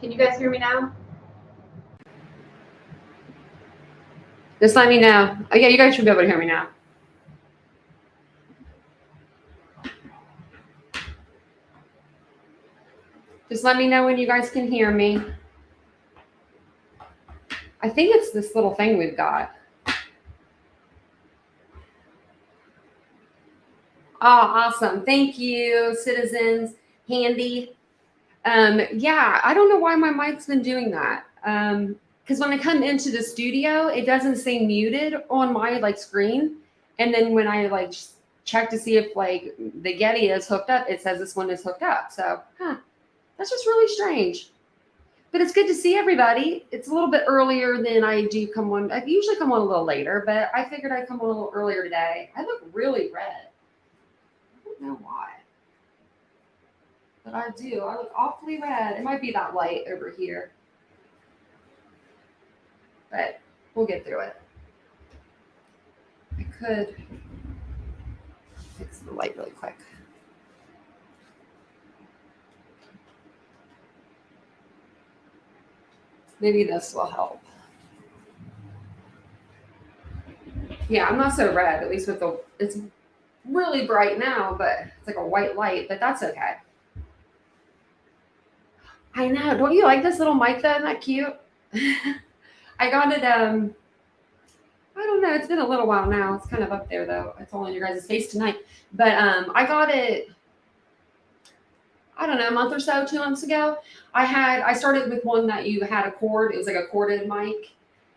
Can you guys hear me now? Just let me know. Oh, yeah, you guys should be able to hear me now. Just let me know when you guys can hear me. I think it's this little thing we've got. Oh, awesome. Thank you, citizens. Handy. Yeah, I don't know why my mic's been doing that. Because when I come into the studio, it doesn't say muted on my screen. And then when I check to see if the Getty is hooked up, it says this one is hooked up. So, that's just really strange. But it's good to see everybody. It's a little bit earlier than I do come on. I usually come on a little later, but I figured I'd come on a little earlier today. I look really red. I don't know why. But I do. I look awfully red. It might be that light over here. But we'll get through it. I could fix the light really quick. Maybe this will help. Yeah, I'm not so red, at least with it's really bright now, but it's like a white light, but that's okay. I know. Don't you like this little mic though? Isn't that cute? I got it, I don't know. It's been a little while now. It's kind of up there though. It's all in your guys' face tonight. But I got it, I don't know, a month or so, 2 months ago. I started with one that you had a cord. It was like a corded mic.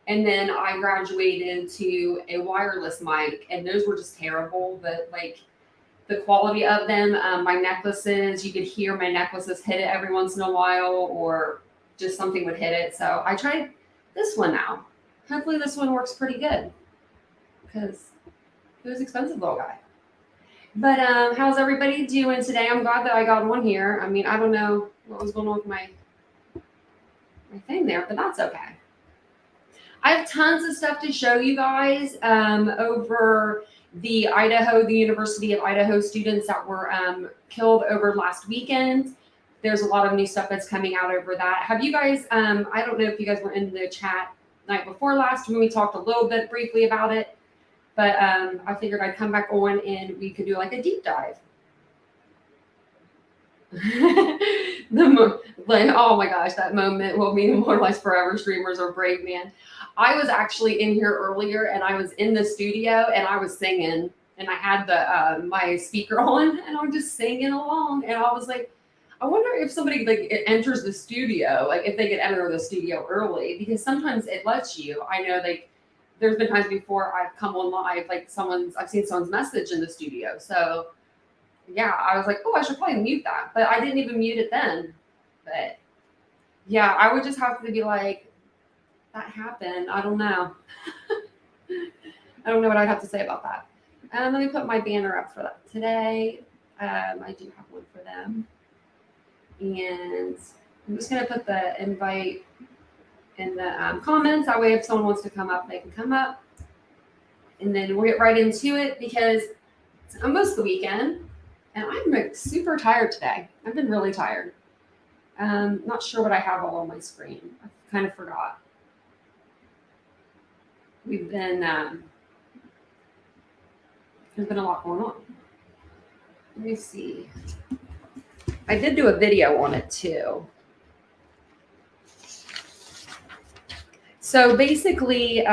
And then I graduated to a wireless mic, and those were just terrible. But the quality of them, my necklaces, you could hear my necklaces hit it every once in a while, or just something would hit it. So I tried this one now. Hopefully this one works pretty good because it was expensive, little guy. But how's everybody doing today? I'm glad that I got one here. I mean, I don't know what was going on with my thing there, but that's okay. I have tons of stuff to show you guys over the University of Idaho students that were killed over last weekend. There's a lot of new stuff that's coming out over that. Have you guys, I don't know if you guys were in the chat night before last when we talked a little bit briefly about it, but I figured I'd come back on and we could do a deep dive. Oh my gosh, that moment will be immortalized forever, streamers are brave, man. I was actually in here earlier and I was in the studio and I was singing and I had the my speaker on and I'm just singing along and I was like, I wonder if somebody enters the studio, if they could enter the studio early, because sometimes it lets you. I know there's been times before I've come on live, I've seen someone's message in the studio. So yeah, I was like, oh, I should probably mute that. But I didn't even mute it then. But yeah, I would just have to be like, that happened. I don't know. I don't know what I'd have to say about that. Let me put my banner up for that today. I do have one for them. And I'm just going to put the invite in the comments. That way if someone wants to come up, they can come up. And then we'll get right into it because it's almost the weekend. And I'm super tired today. I've been really tired. Not sure what I have all on my screen. I kind of forgot. We've been, there's been a lot going on. Let me see. I did do a video on it too. So basically,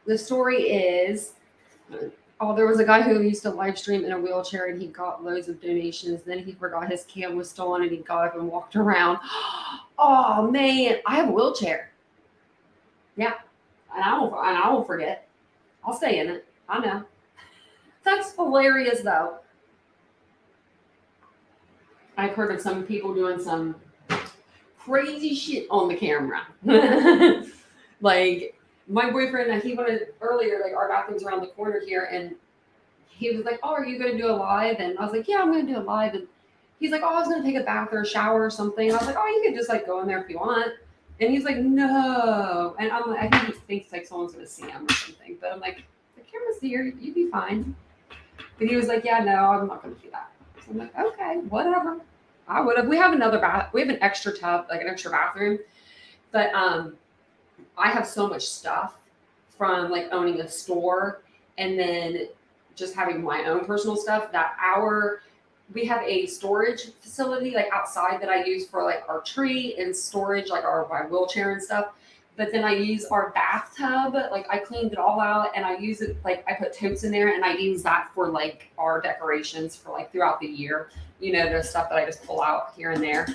the story is, there was a guy who used to live stream in a wheelchair and he got loads of donations. Then he forgot his cam was stolen and he got up and walked around. Oh man, I have a wheelchair. Yeah, and I won't forget. I'll stay in it. I know. That's hilarious though. I've heard of some people doing some crazy shit on the camera. My boyfriend, he wanted earlier, our bathroom's around the corner here, and he was like, oh, are you going to do a live? And I was like, yeah, I'm going to do a live. And he's like, oh, I was going to take a bath or a shower or something. And I was like, oh, you could just go in there if you want. And he's like, no. And I'm like, I think he thinks someone's going to see him or something. But I'm like, the camera's here. You'd be fine. But he was like, yeah, no, I'm not going to do that. So I'm like, okay, whatever. I would have. We have another bath. We have an extra tub, like an extra bathroom. But I have so much stuff from like owning a store and then just having my own personal stuff that we have a storage facility like outside that I use for like our tree and storage, like my wheelchair and stuff. But then I use our bathtub, like I cleaned it all out and I use it, like I put totes in there and I use that for like our decorations for like throughout the year, the stuff that I just pull out here and there.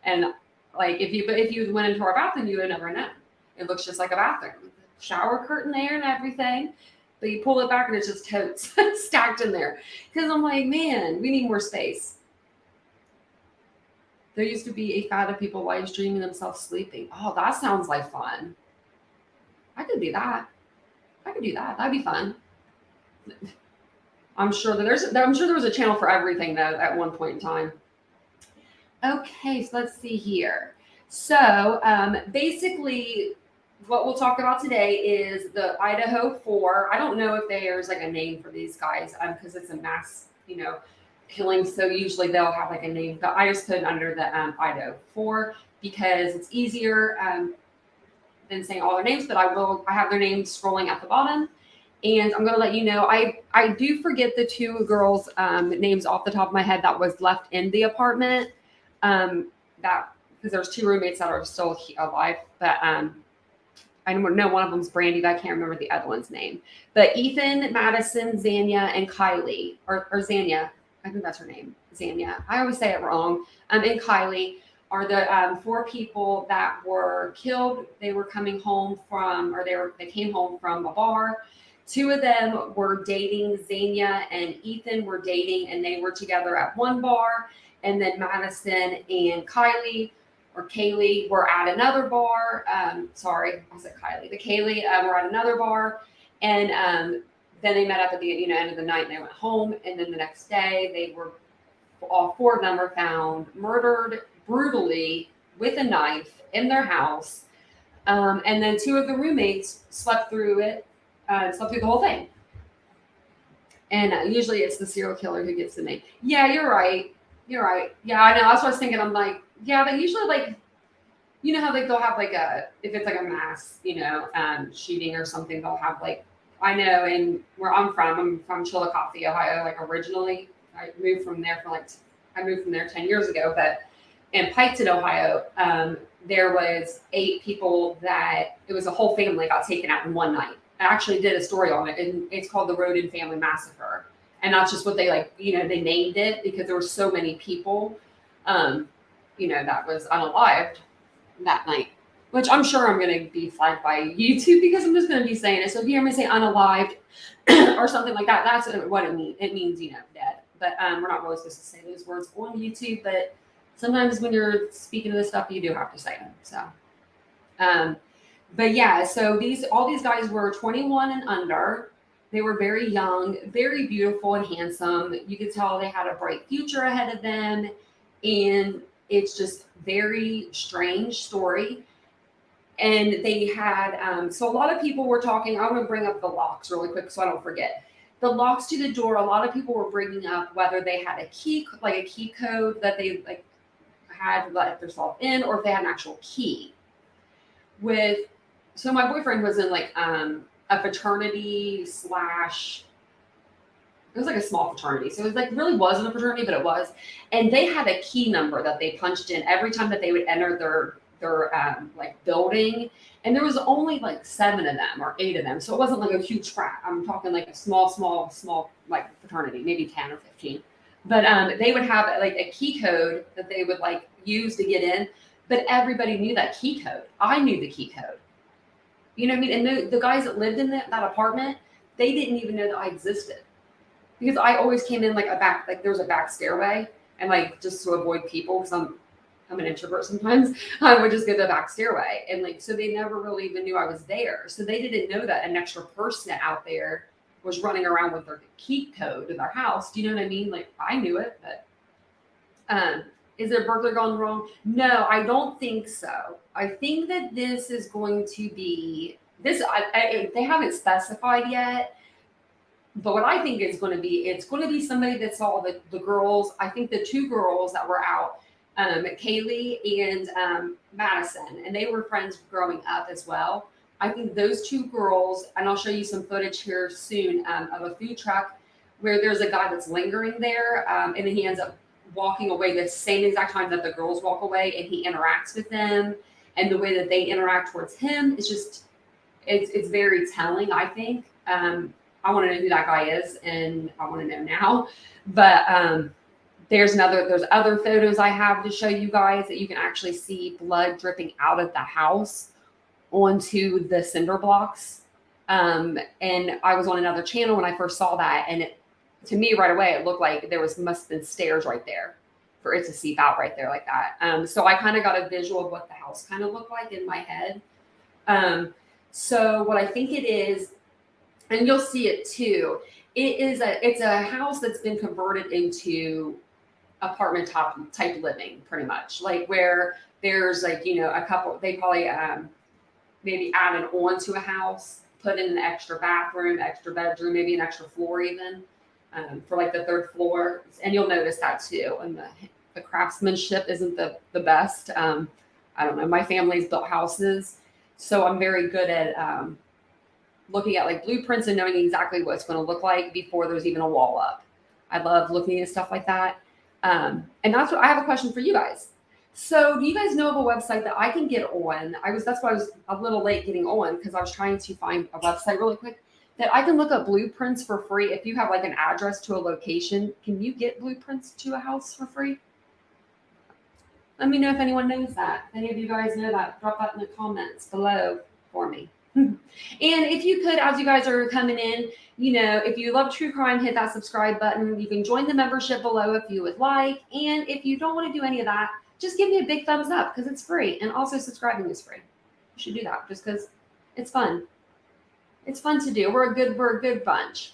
And like if you went into our bathroom, you would never know. It looks just like a bathroom, shower curtain there and everything. But you pull it back and it's just totes stacked in there. Because I'm like, man, we need more space. There used to be a fad of people live streaming themselves sleeping. Oh, that sounds like fun. I could do that. I could do that. That'd be fun. I'm sure there was a channel for everything though at one point in time. Okay, so let's see here. So basically, what we'll talk about today is the Idaho 4. I don't know if there's like a name for these guys because it's a mass, killing. So usually they'll have like a name, but I just put it under the Idaho 4 because it's easier than saying all their names. But I have their names scrolling at the bottom. And I'm going to let you know, I do forget the two girls' names off the top of my head that was left in the apartment. That because there's two roommates that are still alive, but I know one of them's Brandy, but I can't remember the other one's name. But Ethan, Madison, Zanya, and Kylie, or Zanya, I think that's her name, Zanya. I always say it wrong. And Kylie are the 4 people that were killed. They were coming home from, or they came home from a bar. 2 of them were dating. Zanya and Ethan were dating, and they were together at one bar. And then Madison and Kylie were at another bar. Sorry, I said Kylie. The Kaylee were at another bar, and then they met up at the end of the night, and they went home. And then the next day, all 4 of them were found murdered brutally with a knife in their house. And then 2 of the roommates slept through the whole thing. And usually it's the serial killer who gets the name. Yeah, you're right. You're right. Yeah, I know. That's what I was thinking. I'm like, yeah, but usually like, how like they'll have like if it's like a mass, shooting or something, they'll have like, I know, and where I'm from Chillicothe, Ohio. Like originally, I moved from there 10 years ago, but in Piketon, Ohio, there was 8 people that it was a whole family got taken out in one night. I actually did a story on it, and it's called the Rodin Family Massacre. And that's just what they they named it because there were so many people, that was unalived that night, which I'm sure I'm going to be flagged by YouTube because I'm just going to be saying it. So if you hear me say unalived or something like that, that's what it means. It means, dead. But we're not really supposed to say those words on YouTube, but sometimes when you're speaking to this stuff, you do have to say them. So, but yeah, so all these guys were 21 and under. They were very young, very beautiful and handsome. You could tell they had a bright future ahead of them. And it's just very strange story. And they had, so a lot of people were talking. I'm going to bring up the locks really quick so I don't forget. The locks to the door, a lot of people were bringing up whether they had a key code that they had let themselves in, or if they had an actual key. So my boyfriend was in a fraternity / it was like a small fraternity. So it was really wasn't a fraternity, but it was. And they had a key number that they punched in every time that they would enter their building. And there was only 7 of them or 8 of them. So it wasn't like a huge frat. I'm talking like a small fraternity, maybe 10 or 15. But they would have a key code that they would use to get in. But everybody knew that key code. I knew the key code. You know what I mean? And the guys that lived in that apartment, they didn't even know that I existed. Because I always came in there was a back stairway, and just to avoid people, because I'm an introvert sometimes, I would just go to the back stairway. And so they never really even knew I was there. So they didn't know that an extra person out there was running around with their key code in their house. Do you know what I mean? I knew it, but is there a burglar gone wrong? No, I don't think so. I think that this is going to be this. They haven't specified yet, but what I think it's going to be somebody that saw the girls. I think the 2 girls that were out, Kaylee and Madison, and they were friends growing up as well. I think those two girls, and I'll show you some footage here soon of a food truck where there's a guy that's lingering there, and then he ends up walking away the same exact time that the girls walk away, and he interacts with them, and the way that they interact towards him is just it's very telling. I think I want to know who that guy is, and I want to know now. But there's other photos I have to show you guys that you can actually see blood dripping out of the house onto the cinder blocks. And I was on another channel when I first saw that, and to me right away it looked like there must have been stairs right there for it to seep out right there like that. So I kind of got a visual of what the house kind of looked like in my head. So what I think it is, and you'll see it too, it's a house that's been converted into apartment type living, pretty much, like where there's like, a couple, they probably maybe added on to a house, put in an extra bathroom, extra bedroom, maybe an extra floor even for like the third floor. And you'll notice that too. And the craftsmanship isn't the best. I don't know. My family's built houses, so I'm very good at looking at like blueprints and knowing exactly what it's going to look like before there's even a wall up. I love looking at stuff like that. And that's what I have a question for you guys. So do you guys know of a website that I can get on? That's why I was a little late getting on, because I was trying to find a website really quick that I can look up blueprints for free. If you have like an address to a location, can you get blueprints to a house for free? Let me know if anyone knows that. If any of you guys know that, drop that in the comments below for me. And if you could, as you guys are coming in, if you love true crime, hit that subscribe button. You can join the membership below if you would like. And if you don't want to do any of that, just give me a big thumbs up because it's free. And also subscribing is free. You should do that just because it's fun. It's fun to do. We're a good bunch.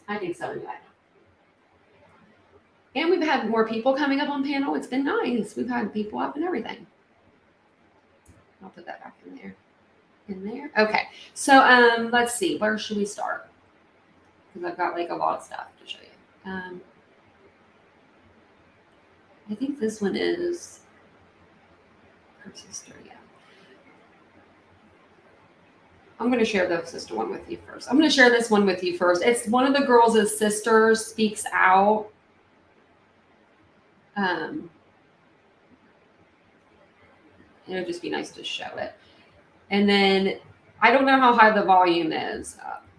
I think so anyway. And we've had more people coming up on panel. It's been nice. We've had people up and everything. I'll put that back in there. Okay. So let's see. Where should we start? Because I've got like a lot of stuff to show you. I think this one is her sister. Yeah. I'm going to share the sister one with you first. I'm going to share this one with you first. It's one of the girls' sisters speaks out. It'll just be nice to show it. And then I don't know how high the volume is.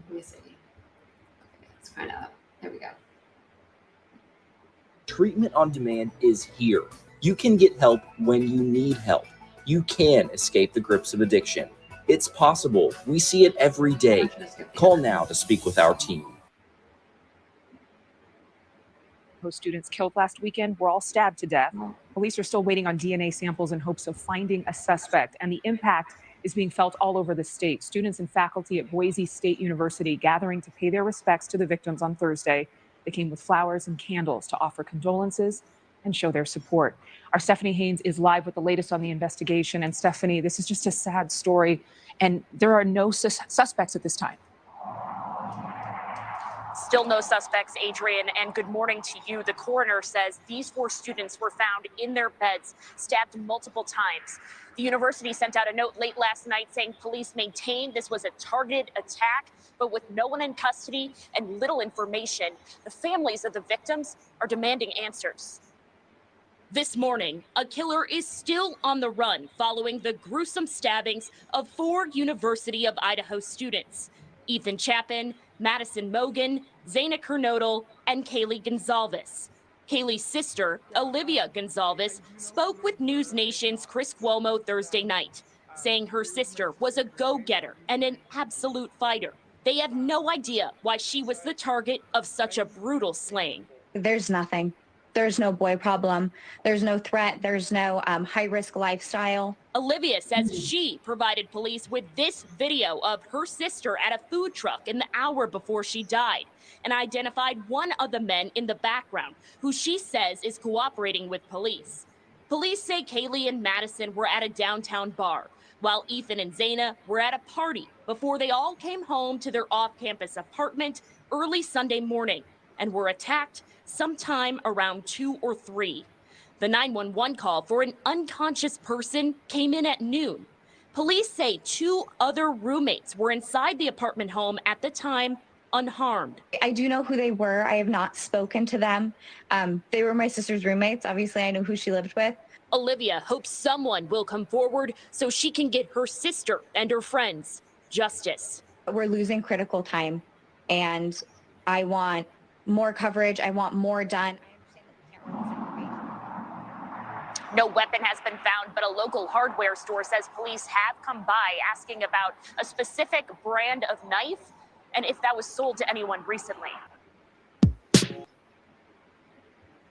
Let me see. Okay, it's kind of up. There we go. Treatment on demand is here. You can get help when you need help. You can escape the grips of addiction. It's possible. We see it every day. Call now to speak with our team. Students killed last weekend were all stabbed to death. Police are still waiting on DNA samples in hopes of finding a suspect, and the impact is being felt all over the state. Students and faculty at Boise State University gathering to pay their respects to the victims on Thursday. They came with flowers and candles to offer condolences and show their support. Our Stephanie Haynes is live with the latest on the investigation. And Stephanie, this is just a sad story, and there are no suspects at this time. Still no suspects, Adrian, and good morning to you. The coroner says these 4 students were found in their beds, stabbed multiple times. The university sent out a note late last night saying police maintained this was a targeted attack, but with no one in custody and little information, the families of the victims are demanding answers. This morning, a killer is still on the run following the gruesome stabbings of 4 University of Idaho students: Ethan Chapin, Madison Mogan, Zaina Kernodle, and Kaylee Gonzalez. Kaylee's sister, Olivia Gonzalez, spoke with News Nation's Chris Cuomo Thursday night, saying her sister was a go-getter and an absolute fighter. They have no idea why she was the target of such a brutal slaying. There's nothing. There's no boy problem. There's no threat. There's no high-risk lifestyle. Olivia says she provided police with this video of her sister at a food truck in the hour before she died and identified one of the men in the background who she says is cooperating with police. Police say Kaylee and Madison were at a downtown bar, while Ethan and Zaina were at a party before they all came home to their off-campus apartment early Sunday morning and were attacked sometime around 2 or 3. The 911 call for an unconscious person came in at noon. Police say 2 other roommates were inside the apartment home at the time, unharmed. I do know who they were. I have not spoken to them. They were my sister's roommates. Obviously, I knew who she lived with. Olivia hopes someone will come forward so she can get her sister and her friends justice. We're losing critical time, and I want more coverage. I want more done. I understand that we can't release information. No weapon has been found, but a local hardware store says police have come by asking about a specific brand of knife and if that was sold to anyone recently.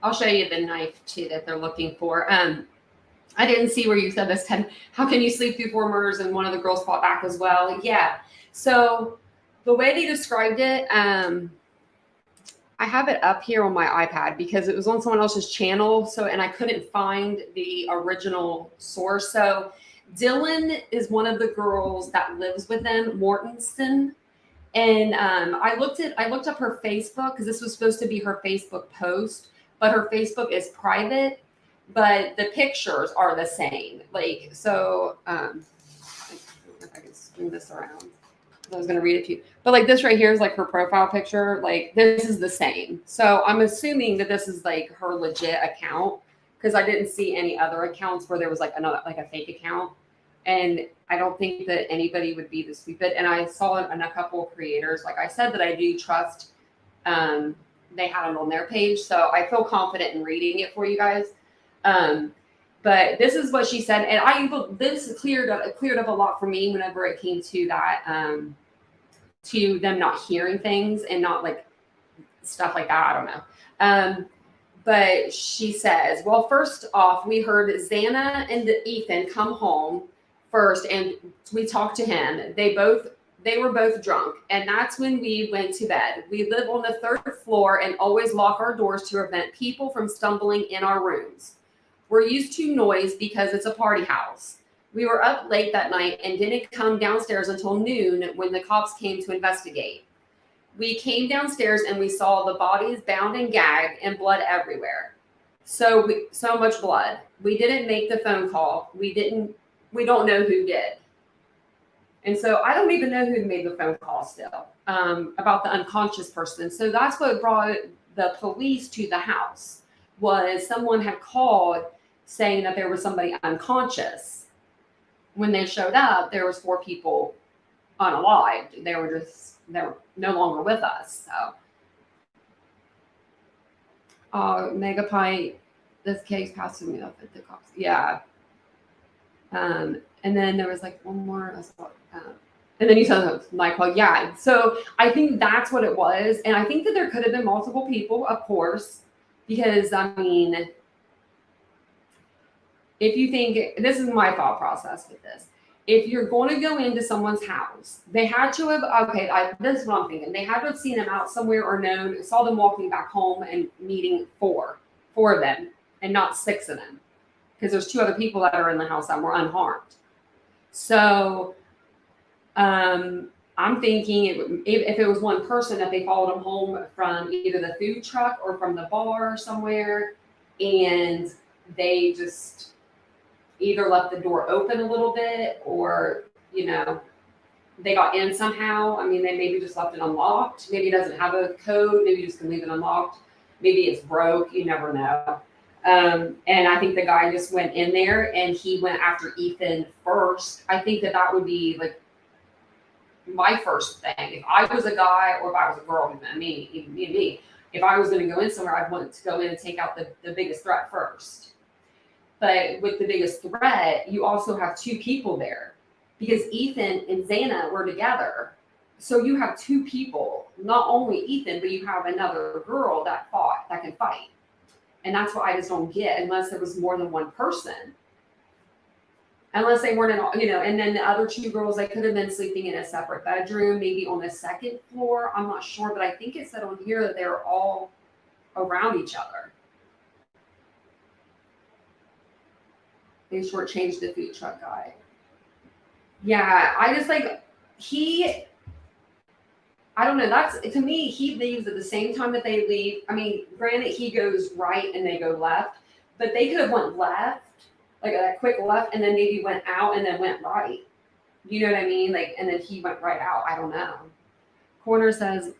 I'll show you the knife too that they're looking for. I didn't see where you said this, Ted. How can you sleep through 4 murders and one of the girls fought back as well? Yeah. So the way they described it, I have it up here on my iPad because it was on someone else's channel. So, and I couldn't find the original source. So Dylan is one of the girls that lives with them, Mortensen. And I looked up her Facebook because this was supposed to be her Facebook post, but her Facebook is private, but the pictures are the same. Like, so, I don't know if I can swing this around. I was going to read it to you, but like this right here is like her profile picture. Like this is the same. So I'm assuming that this is like her legit account because I didn't see any other accounts where there was like another, like a fake account. And I don't think that anybody would be this stupid. And I saw in a couple of creators, like I said, that I do trust. They had it on their page, so I feel confident in reading it for you guys. But this is what she said, and this cleared up a lot for me whenever it came to that, to them not hearing things and not like stuff like that. I don't know. But she says, well, first off, we heard Xana and Ethan come home first, and we talked to him. They were both drunk, and that's when we went to bed. We live on the 3rd floor and always lock our doors to prevent people from stumbling in our rooms. We're used to noise because it's a party house. We were up late that night and didn't come downstairs until noon when the cops came to investigate. We came downstairs and we saw the bodies bound and gagged and blood everywhere. So much blood. We didn't make the phone call. We don't know who did. And so I don't even know who made the phone call still, about the unconscious person. So that's what brought the police to the house, was someone had called saying that there was somebody unconscious. When they showed up, there was 4 people unalived. They were no longer with us. So Megapint, this case passed to me up at the cops. Yeah. And then there was like one more, and then you said Michael. Yeah. So I think that's what it was. And I think that there could have been multiple people, of course, because I mean, if you think, this is my thought process with this. If you're going to go into someone's house, they had to have, this is what I'm thinking. They had to have seen them out somewhere or saw them walking back home and meeting 4 of them and not 6 of them. Because there's 2 other people that are in the house that were unharmed. So I'm thinking if it was one person, that they followed them home from either the food truck or from the bar somewhere, and they just either left the door open a little bit or, they got in somehow. I mean, they maybe just left it unlocked. Maybe it doesn't have a code. Maybe you just can leave it unlocked. Maybe it's broke. You never know. And I think the guy just went in there and he went after Ethan first. I think that would be like my first thing. If I was a guy or if I was a girl, me, if I was going to go in somewhere, I'd want to go in and take out the biggest threat first. But with the biggest threat, you also have 2 people there because Ethan and Xana were together. So you have 2 people, not only Ethan, but you have another girl that can fight. And that's what I just don't get, unless there was more than one person. Unless they weren't and then the other 2 girls, they could have been sleeping in a separate bedroom, maybe on the 2nd floor. I'm not sure, but I think it said on here that they were all around each other. They shortchanged the food truck guy. Yeah, I just I don't know. That's, to me, he leaves at the same time that they leave. I mean, granted, he goes right and they go left, but they could have went left, like a quick left, and then maybe went out and then went right. You know what I mean? Like, and then he went right out. I don't know. Coroner says,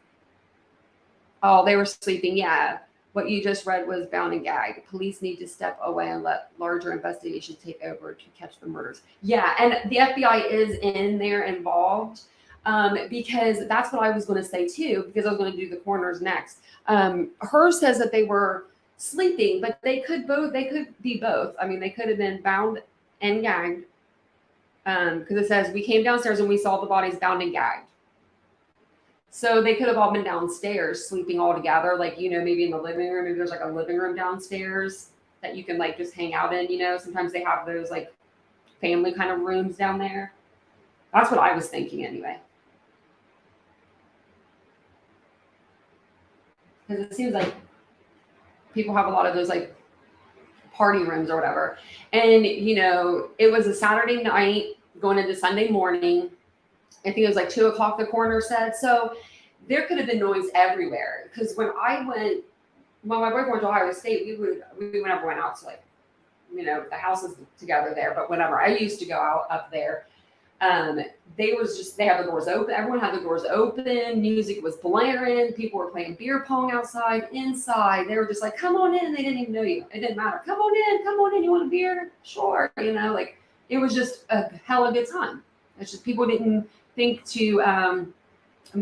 oh, they were sleeping. Yeah. What you just read was bound and gagged. Police need to step away and let larger investigations take over to catch the murders. Yeah, and the FBI is in there involved, because that's what I was going to say too, because I was going to do the coroners next. Her says that they were sleeping, but they could be both. I mean, they could have been bound and gagged, because it says we came downstairs and we saw the bodies bound and gagged. So they could have all been downstairs sleeping all together, like, you know, maybe in the living room. Maybe there's like a living room downstairs that you can like just hang out in, you know. Sometimes they have those like family kind of rooms down there. That's what I was thinking anyway. Because it seems like people have a lot of those like party rooms or whatever. And, you know, it was a Saturday night going into Sunday morning. I think it was like 2 o'clock, the coroner said. So there could have been noise everywhere. Because when my boyfriend went to Ohio State, we never went out to, like, you know, the houses together there. But whenever I used to go out up there, they had the doors open. Everyone had the doors open. Music was blaring. People were playing beer pong outside, inside. They were just like, come on in. They didn't even know you. It didn't matter. Come on in. You want a beer? Sure. You know, like, it was just a hell of a good time. It's just people didn't think to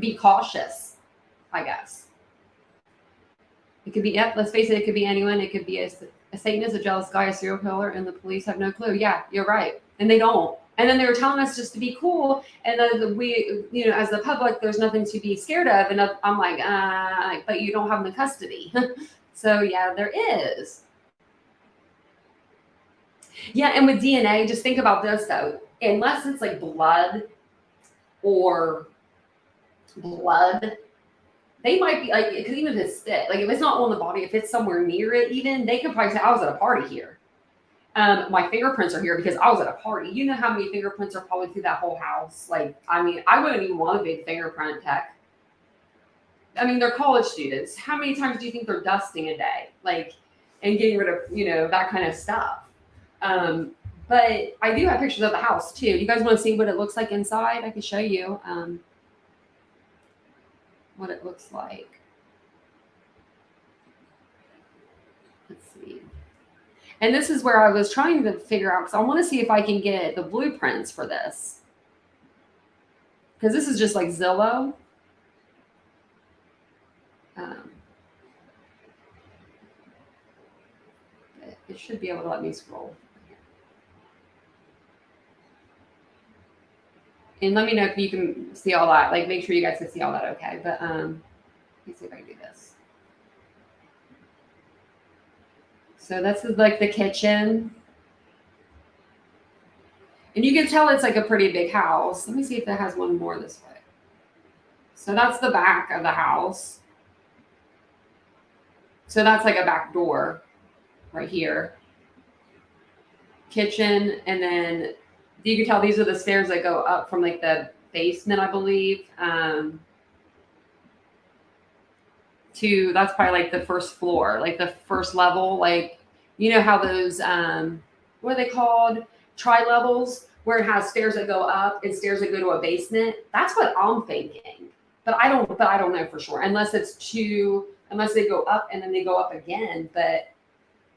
be cautious, I guess. It could be, let's face it could be anyone. It could be a Satanist, a jealous guy, a serial killer, and the police have no clue. Yeah, you're right. And they don't. And then they were telling us just to be cool. And then we, you know, as the public, there's nothing to be scared of. And I'm like, but you don't have them in custody. So yeah, there is. Yeah, and with DNA, just think about this though. Unless it's like blood, they might be like, because even if it's spit, like if it's not on the body, if it's somewhere near it, even they could probably say, I was at a party here. My fingerprints are here because I was at a party. You know how many fingerprints are probably through that whole house? Like, I mean, I wouldn't even want a big fingerprint tech. I mean, they're college students. How many times do you think they're dusting a day? Like, and getting rid of, you know, that kind of stuff. But I do have pictures of the house too. You guys want to see what it looks like inside? I can show you what it looks like. Let's see. And this is where I was trying to figure out, because I want to see if I can get the blueprints for this. Because this is just like Zillow. It should be able to let me scroll. And let me know if you can see all that. Like, make sure you guys can see all that okay. But let me see if I can do this. So this is like the kitchen. And you can tell it's like a pretty big house. Let me see if that has one more this way. So that's the back of the house. So that's like a back door right here. Kitchen, and then you can tell these are the stairs that go up from like the basement, I believe, to, that's probably like the first floor, like the first level. Like, you know how those, what are they called? Tri-levels, where it has stairs that go up and stairs that go to a basement. That's what I'm thinking. But I don't know for sure, unless they go up and then they go up again, but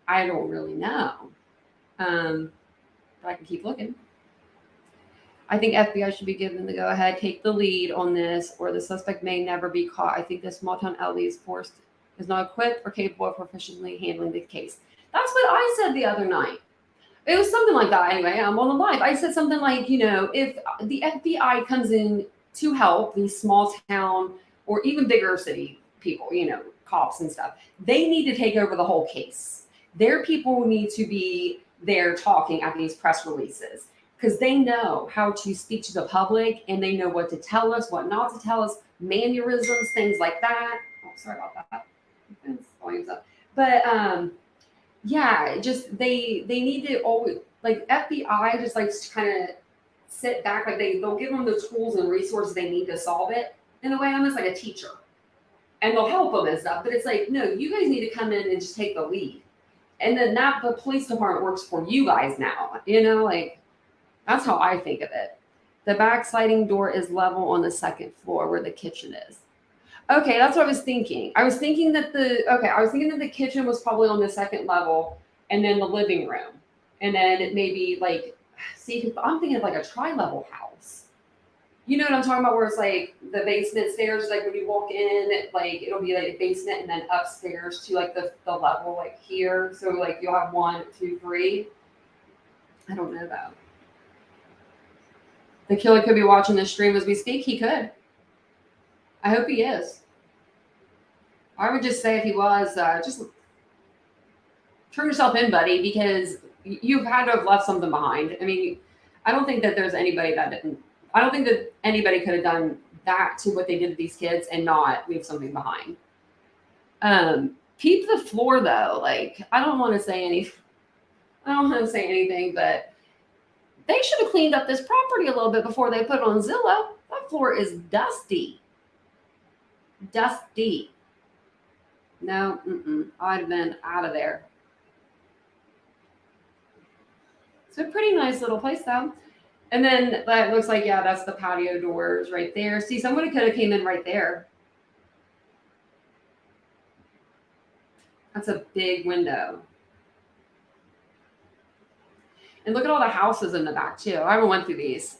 I don't really know. But I can keep looking. I think FBI should be given the go-ahead, take the lead on this, or the suspect may never be caught. I think this small town LE's force is not equipped or capable of proficiently handling the case. That's what I said the other night. It was something like that. Anyway, I'm on the live. I said something like, you know, if the FBI comes in to help these small town or even bigger city people, you know, cops and stuff, they need to take over the whole case. Their people need to be there talking at these press releases, because they know how to speak to the public and they know what to tell us, what not to tell us, mannerisms, things like that. Oh, sorry about that. Volume's up. But yeah, just they need to always, like, FBI just likes to kind of sit back, like they'll give them the tools and resources they need to solve it, in a way, almost like a teacher. And they'll help them and stuff. But it's like, no, you guys need to come in and just take the lead. And then the police department works for you guys now. Like that's how I think of it. The back sliding door is level on the second floor where the kitchen is. Okay, that's what I was thinking. I was thinking that the kitchen was probably on the second level, and then the living room, and then it maybe like, see, I'm thinking of like a tri-level house. You know what I'm talking about? Where it's like the basement stairs, like when you walk in, like it'll be like a basement, and then upstairs to like the level like here. So like you'll have 1, 2, 3. I don't know though. The killer could be watching this stream as we speak. He could. I hope he is. I would just say if he was, just turn yourself in, buddy, because you've had to have left something behind. I mean, I don't think that there's anybody that didn't. I don't think that anybody could have done that to what they did to these kids and not leave something behind. Keep the floor though. Like I don't want to say anything, but they should have cleaned up this property a little bit before they put it on Zillow. That floor is dusty. Dusty. No, I'd have been out of there. It's a pretty nice little place though. And then that looks like, yeah, that's the patio doors right there. See, somebody could have came in right there. That's a big window. And look at all the houses in the back too. I haven't went through these.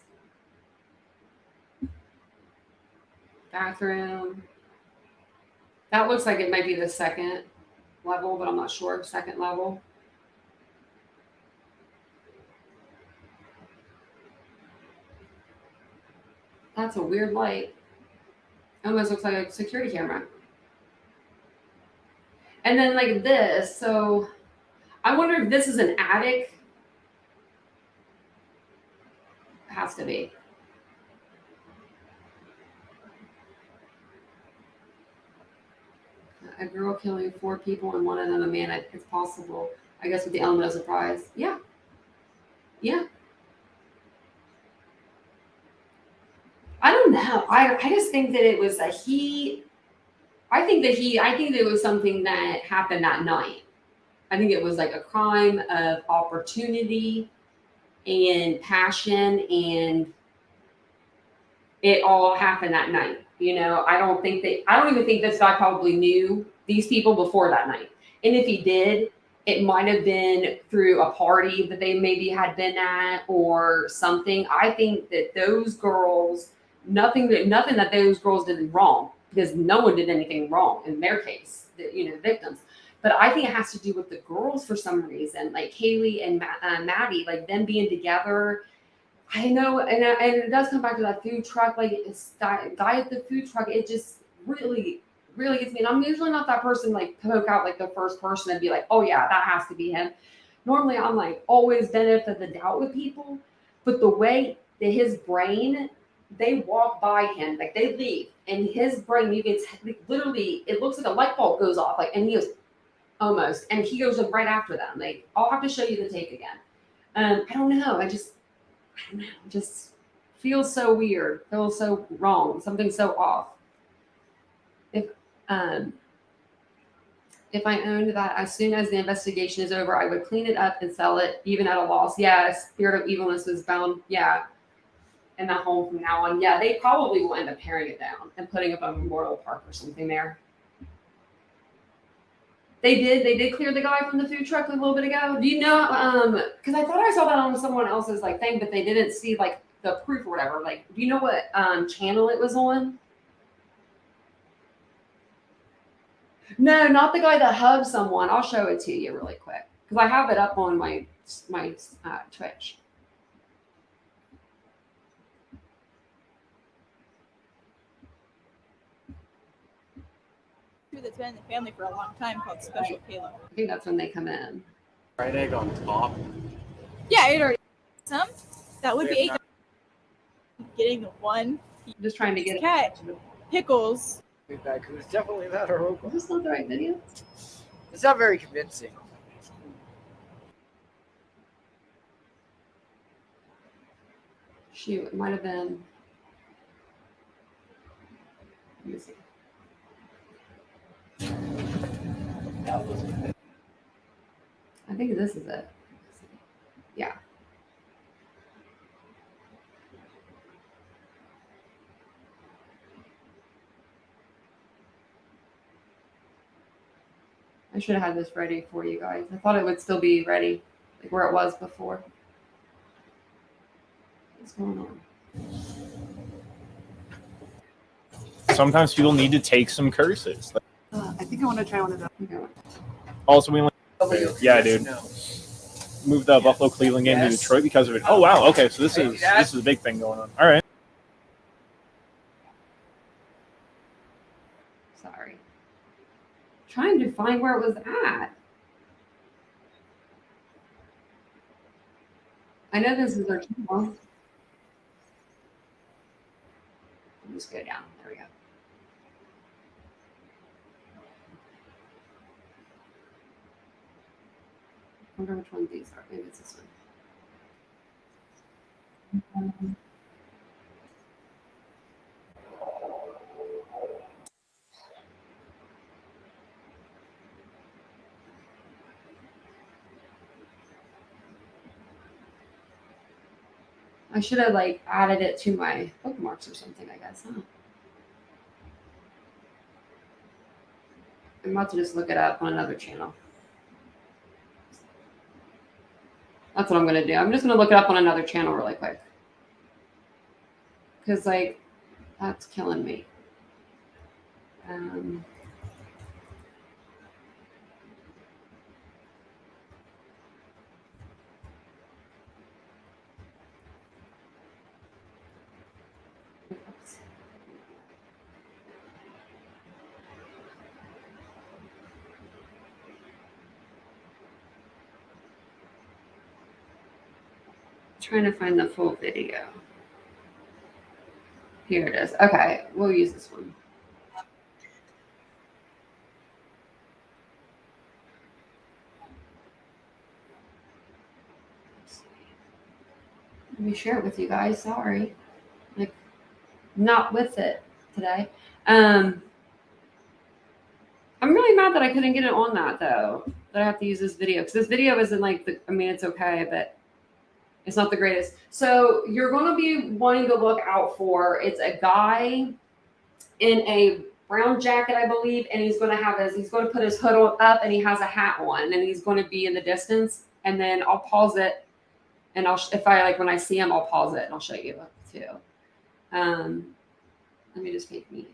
Bathroom. That looks like it might be the second level, but I'm not sure. Second level. That's a weird light. Almost looks like a security camera. And then like this. So I wonder if this is an attic. It has to be. A girl killing 4 people and one of them a man. It's possible. I guess with the element of surprise. Yeah. Yeah. I don't know. I just think that it was I think that it was something that happened that night. I think it was like a crime of opportunity and passion, and it all happened that night. I don't even think this guy probably knew these people before that night. And if he did, it might have been through a party that they maybe had been at or something. I think that those girls, nothing that those girls did wrong, because no one did anything wrong in their case, the victims. But I think it has to do with the girls for some reason, like Haley and Maddie, like them being together. I know, and it does come back to that food truck, like it's that guy at the food truck. It just really, really gets me. And I'm usually not that person like poke out like the first person and be like, oh yeah, that has to be him. Normally I'm like always benefit of the doubt with people, but the way that his brain, they walk by him, like they leave, and his brain, you can literally, it looks like a light bulb goes off, like, and he goes almost, and he goes right after them. Like I'll have to show you the tape again. I don't know. I don't know. It just feels so weird. Feels so wrong. Something so off. If I owned that, as soon as the investigation is over, I would clean it up and sell it, even at a loss. Yeah, spirit of evilness was bound. Yeah, in that home from now on. Yeah, they probably will end up tearing it down and putting up a memorial park or something there. They did clear the guy from the food truck a little bit ago. Do you know? Because I thought I saw that on someone else's like thing, but they didn't see like the proof or whatever. Like, do you know what channel it was on? No, not the guy that hugged someone. I'll show it to you really quick because I have it up on my Twitch. That's been in the family for a long time called Special Caleb. I think that's when they come in. Fried egg on top. Yeah, it already some. That would be $8. Getting the one. I'm just trying to get cat pickles. Feedback. It was definitely that arugula. Is this not the right video? It's not very convincing. Shoot, it might have been. me see. I think this is it. Yeah. I should have had this ready for you guys. I thought it would still be ready, like where it was before. What's going on? Sometimes people need to take some curses. I think I want to try one of those. Okay. Also, we went. Yeah, dude. Moved the Buffalo Cleveland game to Detroit because of it. Oh wow. Okay, so this is a big thing going on. All right. Sorry. Trying to find where it was at. I know this is our channel. Just go down. There we go. I wonder which one these are. Maybe it's this one. I should have like added it to my bookmarks or something, I guess, huh? I'm about to just look it up on another channel. That's what I'm gonna do. I'm just gonna look it up on another channel really quick. Cause like, that's killing me. Trying to find the full video. Here it is. Okay, we'll use this one. Let me share it with you guys. Sorry. Like, not with it today. I'm really mad that I couldn't get it on that though. That I have to use this video. Because this video isn't like the, I mean, it's okay, but it's not the greatest. So you're going to be wanting to look out for, it's a guy in a brown jacket, I believe, and he's going to have his, he's going to put his hood up and he has a hat on and he's going to be in the distance. And then I'll pause it and I'll, if I like, when I see him, I'll pause it and I'll show you too. Let me just make me.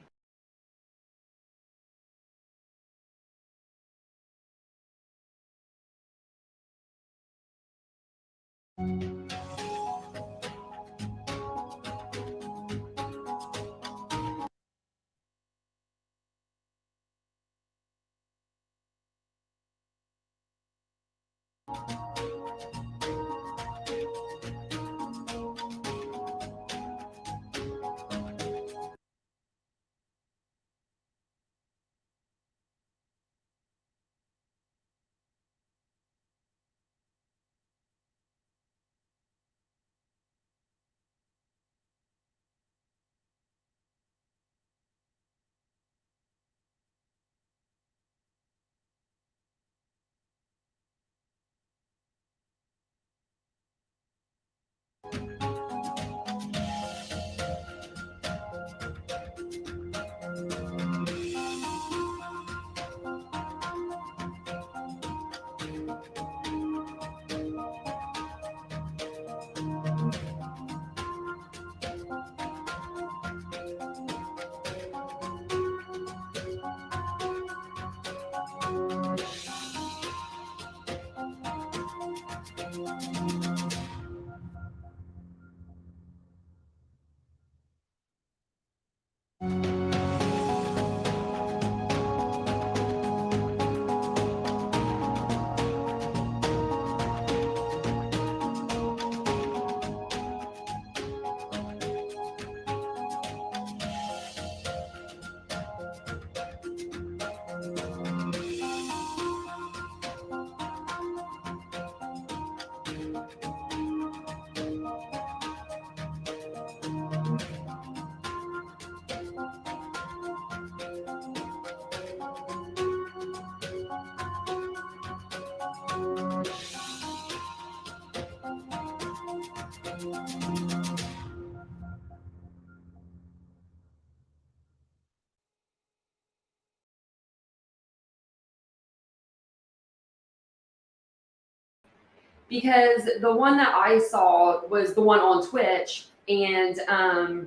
because the one that I saw was the one on Twitch, and I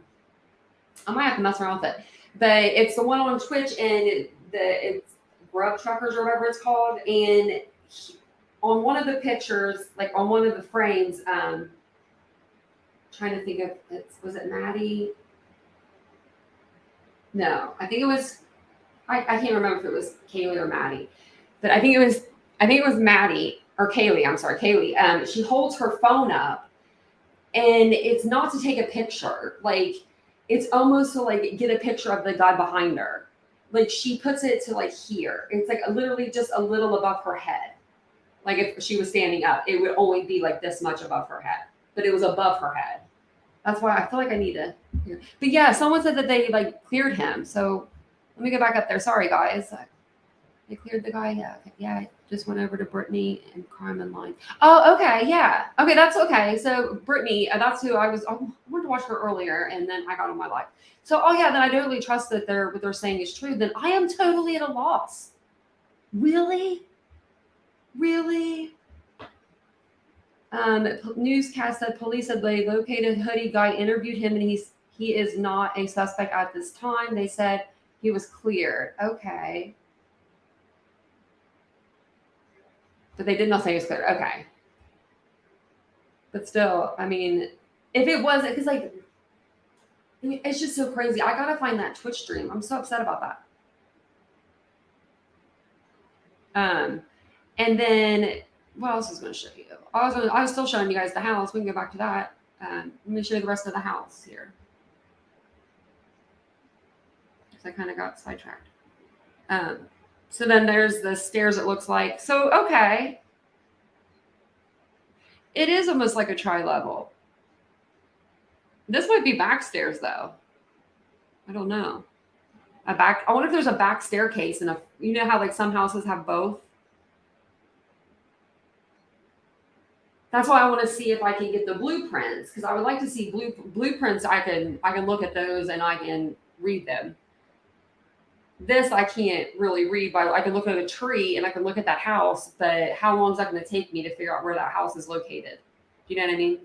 might have to mess around with it, but it's the one on Twitch, and it's Grub Truckers or whatever it's called, and on one of the pictures, like on one of the frames, trying to think of was it Maddie? No, I think it was. I can't remember if it was Kaylee or Maddie, but I think it was Maddie or Kaylee. I'm sorry, Kaylee. She holds her phone up, and it's not to take a picture. Like it's almost to like get a picture of the guy behind her. Like she puts it to like here. It's like literally just a little above her head. Like if she was standing up, it would only be like this much above her head, but it was above her head. That's why I feel like I need to. But yeah, someone said that they like cleared him. So let me go back up there. Sorry, guys. They cleared the guy. Yeah, okay. Yeah. I just went over to Brittany and Crime in Line. Oh, okay. Yeah. Okay, that's okay. So Brittany, that's who I was. I wanted to watch her earlier, and then I got on my live. So, oh yeah, then I totally trust that what they're saying is true. Then I am totally at a loss. Really? Newscast said police said they located hoodie guy, interviewed him, and he is not a suspect at this time. They said he was cleared. Okay. But they did not say he was cleared. Okay. But still, I mean, if it was, because like, I mean, it's just so crazy. I gotta find that Twitch stream. I'm so upset about that. And then what else was going to show you? I was still showing you guys the house. We can go back to that. Let me show you the rest of the house here. Because I kind of got sidetracked. So then there's the stairs, it looks like. So, okay. It is almost like a tri-level. This might be back stairs, though. I don't know. I wonder if there's a back staircase, and you know how like some houses have both? That's why I want to see if I can get the blueprints, because I would like to see blueprints. I can look at those and I can read them. This I can't really read, but I can look at a tree and I can look at that house, but how long is that going to take me to figure out where that house is located? Do you know what I mean?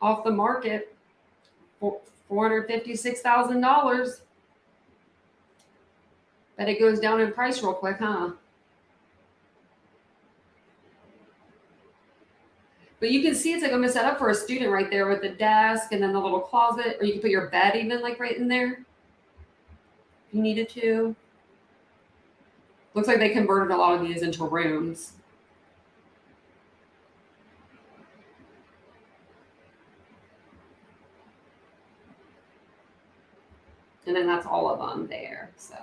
Off the market, $456,000. Bet it goes down in price real quick, huh? But you can see it's like almost set up for a student right there with the desk and then the little closet, or you can put your bed even like right in there if you needed to. Looks like they converted a lot of these into rooms. And then that's all of them there. So,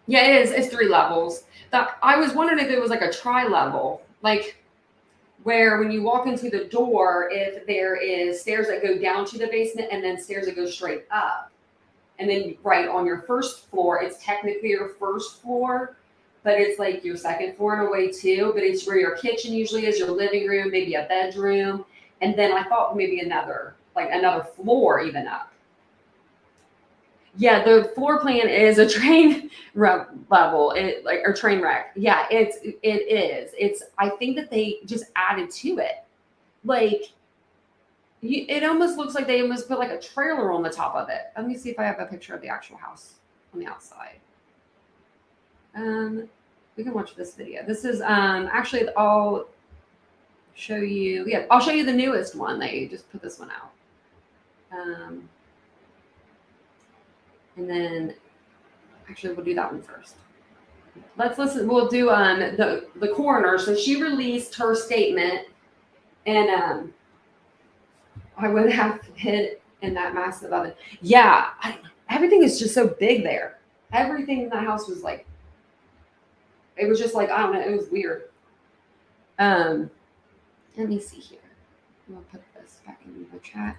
yeah, it is. It's 3 levels. I was wondering if it was like a tri-level, like where when you walk into the door, if there is stairs that go down to the basement and then stairs that go straight up. And then right on your first floor, it's technically your first floor, but it's like your second floor in a way too. But it's where your kitchen usually is, your living room, maybe a bedroom. And then I thought maybe another floor even up. Yeah, the floor plan is a train level, or train wreck. Yeah, it is. It's. I think that they just added to it, like it almost looks like they almost put like a trailer on the top of it. Let me see if I have a picture of the actual house on the outside. We can watch this video. This is actually I'll show you. Yeah, I'll show you the newest one. They just put this one out. And then, actually, we'll do that one first. Let's listen. We'll do the coroner. So she released her statement, and I would have hid in that massive oven. Yeah, everything is just so big there. Everything in that house was like, it was just like, I don't know. It was weird. Let me see here. I'm gonna put this back in the chat.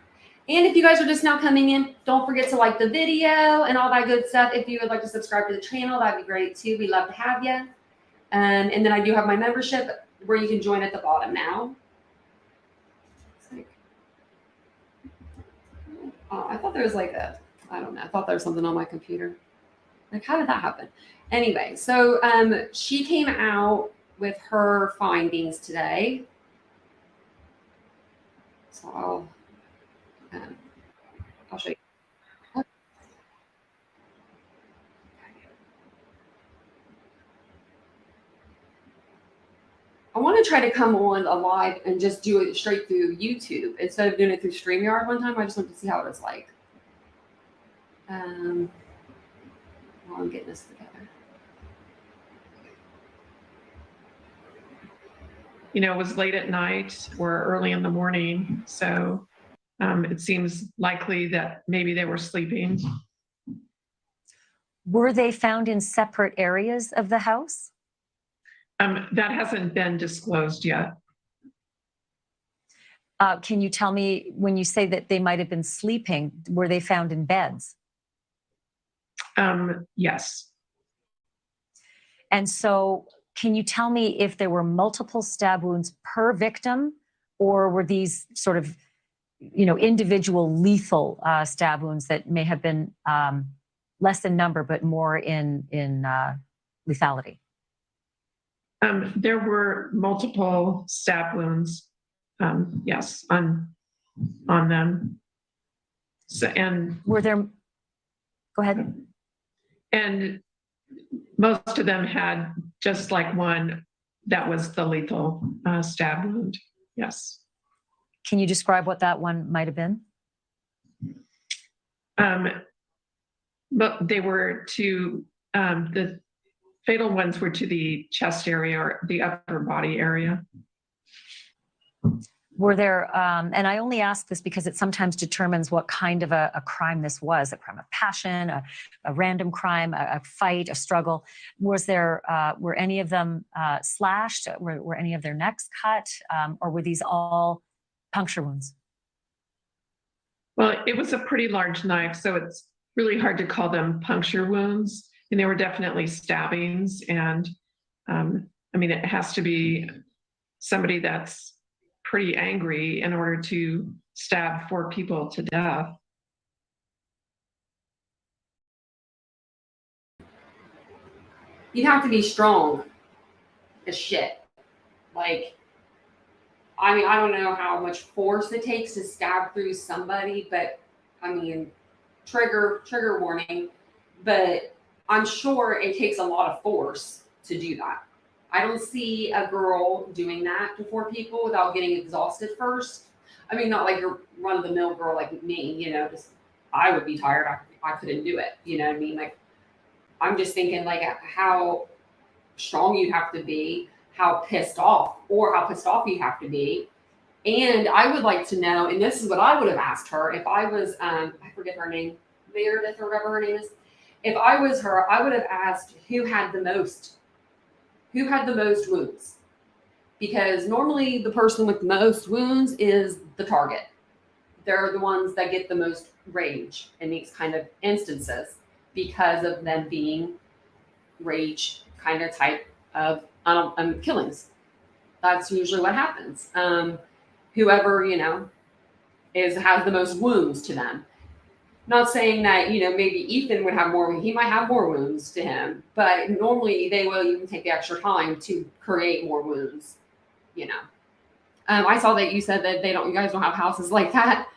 And if you guys are just now coming in, don't forget to like the video and all that good stuff. If you would like to subscribe to the channel, that'd be great too. We'd love to have you. And then I do have my membership where you can join at the bottom now. I thought there was like I don't know. I thought there was something on my computer. Like, how did that happen? Anyway, so she came out with her findings today. So I'll show you. I want to try to come on a live and just do it straight through YouTube instead of doing it through StreamYard one time. I just want to see how it was like. While I'm getting this together. You know, it was late at night or early in the morning, so it seems likely that maybe they were sleeping. Were they found in separate areas of the house? That hasn't been disclosed yet. Can you tell me, when you say that they might have been sleeping, were they found in beds? Yes. And so can you tell me if there were multiple stab wounds per victim, or were these sort of, you know, individual lethal stab wounds that may have been less in number but more in lethality? There were multiple stab wounds, yes, on them. So, and were there? Go ahead. And most of them had just like one that was the lethal stab wound. Yes. Can you describe what that one might have been? But they were to the fatal ones were to the chest area or the upper body area. Were there, and I only ask this because it sometimes determines what kind of a crime this was, a crime of passion, a random crime, a fight, a struggle. Was there, were any of them slashed? Were any of their necks cut? Or were these all puncture wounds? Well, it was a pretty large knife, so it's really hard to call them puncture wounds. And they were definitely stabbings. And I mean, it has to be somebody that's pretty angry in order to stab 4 people to death. You have to be strong as shit. Like, I mean, I don't know how much force it takes to stab through somebody, but I mean, trigger warning, but I'm sure it takes a lot of force to do that. I don't see a girl doing that to 4 people without getting exhausted first. I mean, not like your run-of-the-mill girl like me, you know, just I would be tired. I couldn't do it. You know what I mean? Like, I'm just thinking like how strong you have to be, how pissed off you have to be. And I would like to know, and this is what I would have asked her if I was, I forget her name, Meredith or whatever her name is. If I was her, I would have asked who had the most wounds, because normally the person with the most wounds is the target. They're the ones that get the most rage in these kind of instances because of them being rage kind of type of killings. That's usually what happens. Whoever, you know, has the most wounds to them. Not saying that, you know, maybe Ethan would have more, he might have more wounds to him, but normally they will even take the extra time to create more wounds, you know. I saw that you said that you guys don't have houses like that.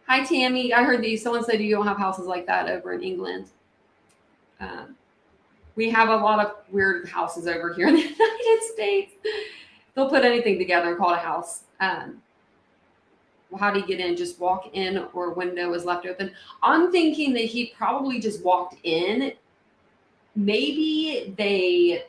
Hi, Tammy. I heard that someone said you don't have houses like that over in England. We have a lot of weird houses over here in the United States. They'll put anything together and call it a house. Well, how do you get in? Just walk in, or window is left open? I'm thinking that he probably just walked in. Maybe they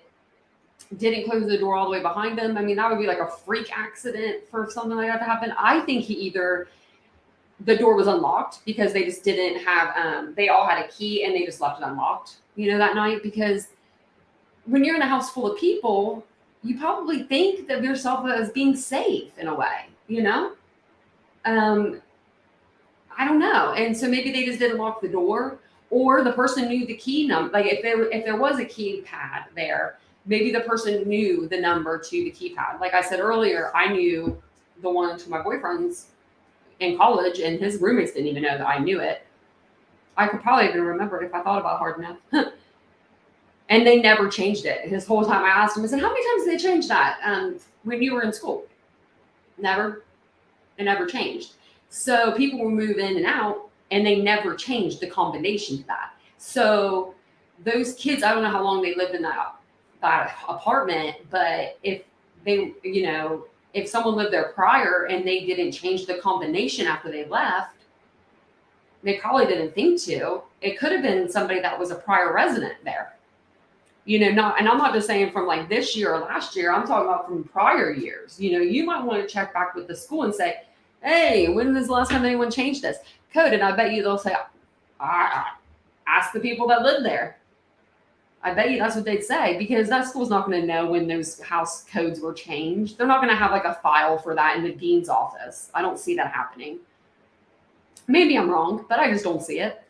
didn't close the door all the way behind them. I mean, that would be like a freak accident for something like that to happen. I think the door was unlocked because they just didn't have, they all had a key and they just left it unlocked, you know, that night. Because when you're in a house full of people, you probably think of yourself as being safe in a way, you know? I don't know. And so maybe they just didn't lock the door, or the person knew the key number. Like if there was a keypad there, maybe the person knew the number to the keypad. Like I said earlier, I knew the one to my boyfriend's in college, and his roommates didn't even know that I knew it. I could probably even remember it if I thought about it hard enough. And they never changed it. His whole time I asked him, I said, how many times did they change that when you were in school? Never. It never changed. So people will move in and out, and they never changed the combination to that. So those kids, I don't know how long they lived in that apartment, but if they, if someone lived there prior and they didn't change the combination after they left, they probably didn't think to. It could have been somebody that was a prior resident there. And I'm not just saying from like this year or last year, I'm talking about from prior years. You might want to check back with the school and say, hey, when was the last time anyone changed this code? And I bet you they'll say, ask the people that live there. I bet you that's what they'd say, because that school's not going to know when those house codes were changed. They're not going to have like a file for that in the dean's office. I don't see that happening. Maybe I'm wrong, but I just don't see it.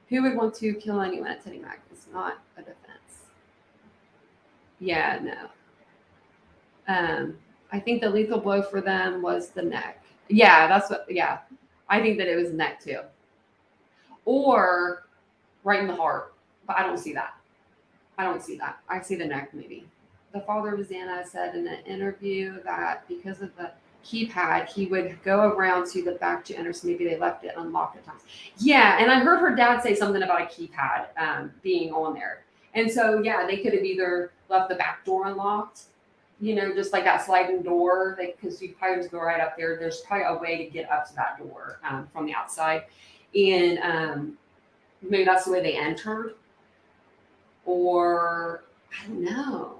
Who would want to kill anyone at Teddy Mac? It's not a defense. Yeah, no. I think the lethal blow for them was the neck. Yeah, I think that it was the neck too. Or right in the heart, but I don't see that. I see the neck maybe. The father of Zana said in an interview that because of the keypad, he would go around to the back to enter, so maybe they left it unlocked at times. Yeah, and I heard her dad say something about a keypad being on there. And so, yeah, they could have either left the back door unlocked, just like that sliding door, because you probably just go right up there. There's probably a way to get up to that door from the outside. And maybe that's the way they entered. Or, I don't know.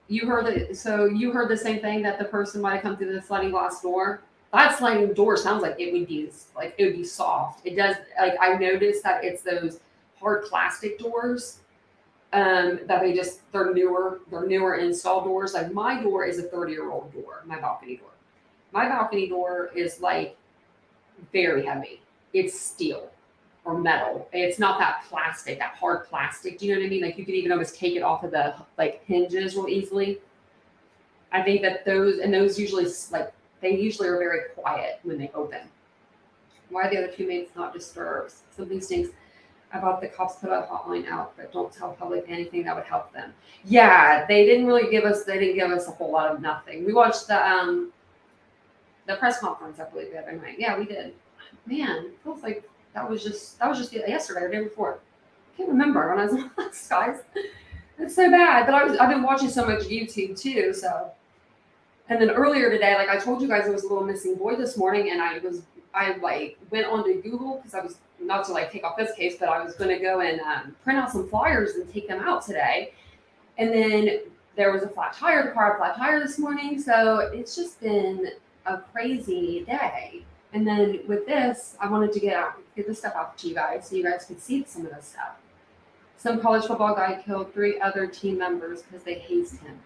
You heard the same thing, that the person might have come through the sliding glass door. That sliding door sounds like it would be soft. It does. Like, I noticed that it's those hard plastic doors that they're newer install doors. Like my door is a 30-year-old door, my balcony door. My balcony door is like very heavy. It's steel or metal. It's not that plastic, that hard plastic. Do you know what I mean? Like you could even almost take it off of the hinges real easily. I think that those usually are very quiet when they open. Why are the other two maids not disturbed? Something stinks about the cops put a hotline out, but don't tell public anything that would help them. Yeah, they didn't give us a whole lot of nothing. We watched the press conference, I believe, the other night. Yeah, we did. Man, it feels like that was just yesterday or the day before. I can't remember when I was on this, guys. It's so bad. But I've been watching so much YouTube too, so. And then earlier today, like I told you guys, there was a little missing boy this morning, and I went onto Google because I was not to take off this case, but I was going to go and print out some flyers and take them out today. And then there was a flat tire. The car had a flat tire this morning, so it's just been a crazy day. And then with this, I wanted to get this stuff out to you guys so you guys could see some of this stuff. Some college football guy killed 3 other team members because they hazed him.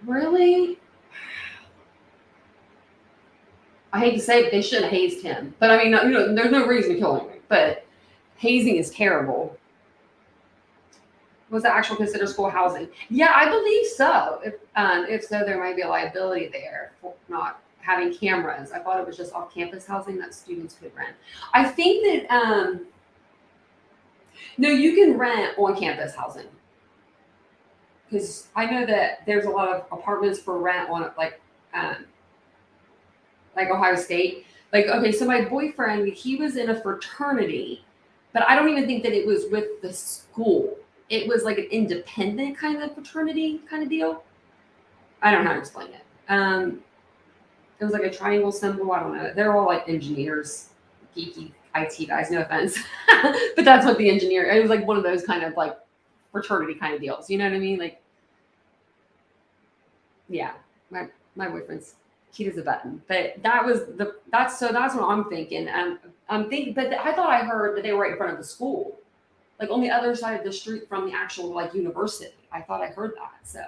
Really? I hate to say it, they should have hazed him. But I mean, there's no reason to kill him. But hazing is terrible. Was that actual considered school housing? Yeah, I believe so. If so, there might be a liability there for not having cameras. I thought it was just off-campus housing that students could rent. I think that no, you can rent on-campus housing, because I know that there's a lot of apartments for rent on like Ohio State. Okay, so my boyfriend, he was in a fraternity, but I don't even think that it was with the school. It was like an independent kind of fraternity kind of deal. I don't know how to explain it. It was like a triangle symbol. I don't know. They're all like engineers, geeky IT guys. No offense, but that's what the engineer. It was like one of those kind of like fraternity kind of deals. You know what I mean? Like, yeah, my boyfriend's cute as a button. But that's what I'm thinking. I'm thinking, but I thought I heard that they were right in front of the school, like on the other side of the street from the actual university. I thought I heard that. So,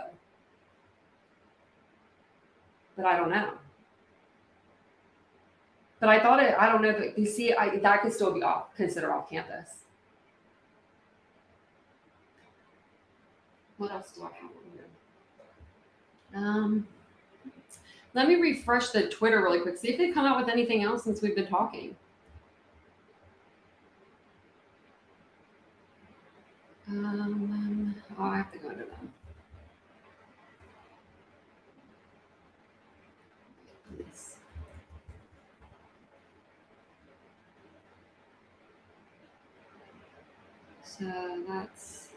but I don't know. But I thought I don't know if you see, that could still be considered off campus. What else do I have over here? Let me refresh the Twitter really quick. See if they come out with anything else since we've been talking. Oh, I have to go into them. Yes. So that's.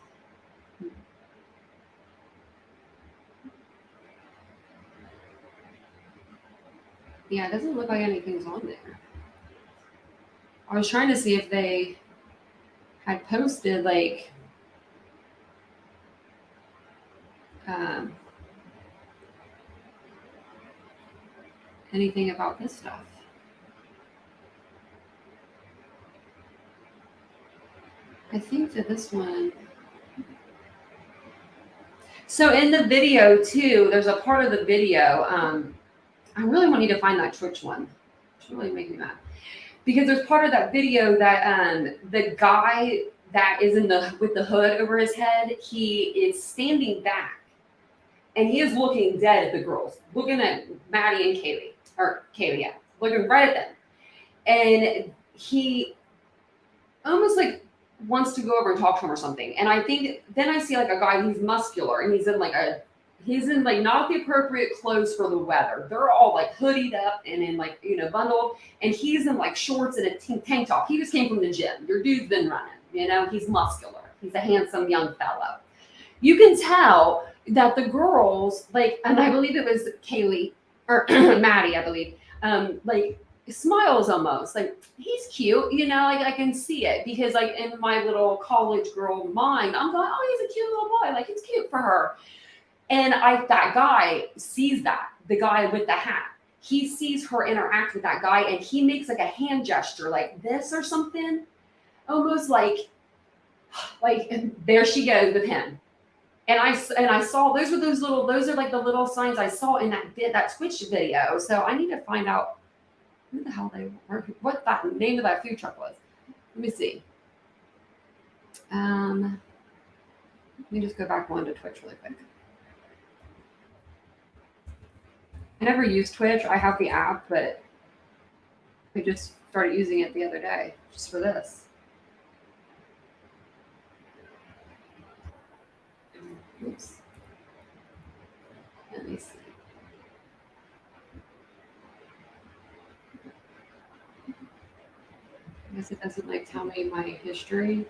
Yeah, it doesn't look like anything's on there. I was trying to see if they had posted like anything about this stuff. I think that this one. So in the video too, there's a part of the video. I really want you to find that Twitch one. It's really making me mad because there's part of that video that the guy that is in the with the hood over his head, he is standing back and he is looking dead at the girls, looking at Maddie and Kaylee, yeah, looking right at them, and he almost like wants to go over and talk to him or something. And I think then I see like a guy, he's muscular and he's in like not the appropriate clothes for the weather. They're all like hoodied up and in like, bundled. And he's in like shorts and a tank top. He just came from the gym. Your dude's been running, he's muscular. He's a handsome young fellow. You can tell that the girls, like, and I believe it was Kaylee or Maddie, I believe, like smiles almost like he's cute, like I can see it because like in my little college girl mind, I'm going, oh, he's a cute little boy. Like it's cute for her. And that guy sees that, the guy with the hat, he sees her interact with that guy and he makes like a hand gesture like this or something, almost like there she goes with him. And I saw those are like the little signs I saw in that Twitch video. So I need to find out who the hell they were, what that name of that food truck was. Let me see. Let me just go back one to Twitch really quick. I never used Twitch. I have the app, but I just started using it the other day just for this. Oops. Let me see. I guess it doesn't like tell me my history.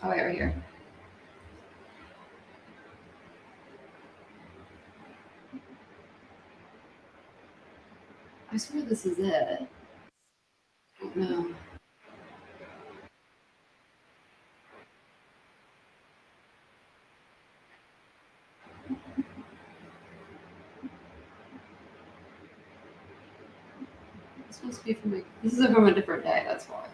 Oh, wait, right here. I swear this is it. I don't know. This must be from this is from a different day, that's why.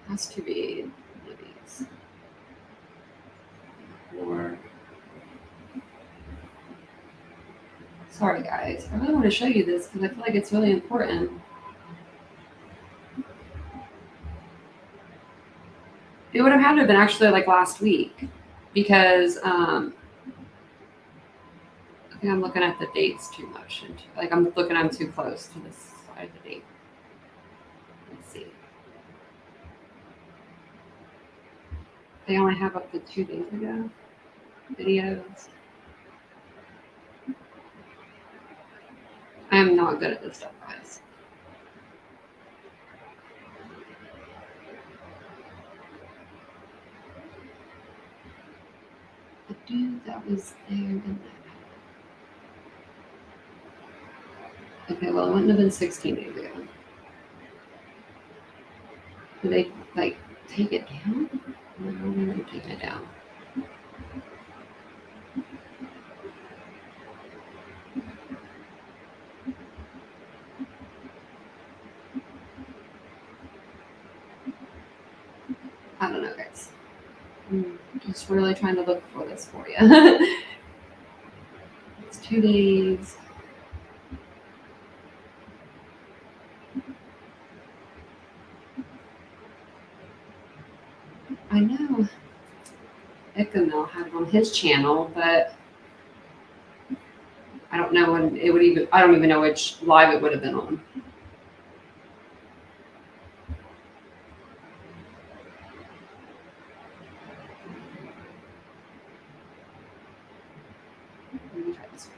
Has to be one of these. Or sorry guys, I really want to show you this because I feel like it's really important. It would have had to have been actually like last week because I think I'm looking at the dates too much. Like I'm too close to this side of the date. Let's see. They only have up to 2 days ago videos. I am not good at this stuff, guys. The dude that was there in that. Okay, well, it wouldn't have been 16 days ago. Did they like take it down? No, they're taking it down. I don't know, guys. I'm just really trying to look for this for you. It's 2 days. I know. Ichamel had it on his channel, but I don't know when it would even, I don't even know which live it would have been on. Let me try this one.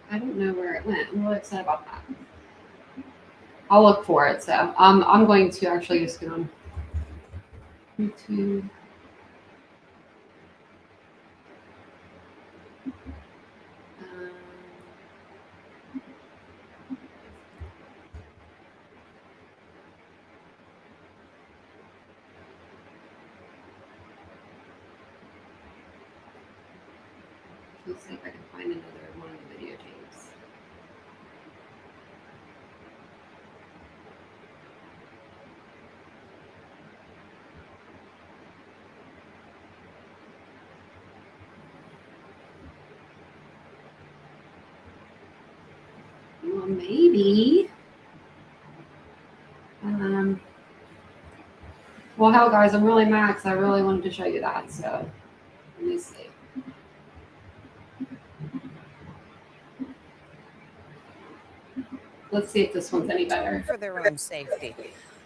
I don't know where it went. I'm really upset about that. I'll look for it. So I'm going to actually just get on YouTube. Let's see if I can find another one of the videotapes. Well, maybe. Well, hell, guys, I'm really mad because I really wanted to show you that. So let me see. Let's see if this one's any better. For their own safety.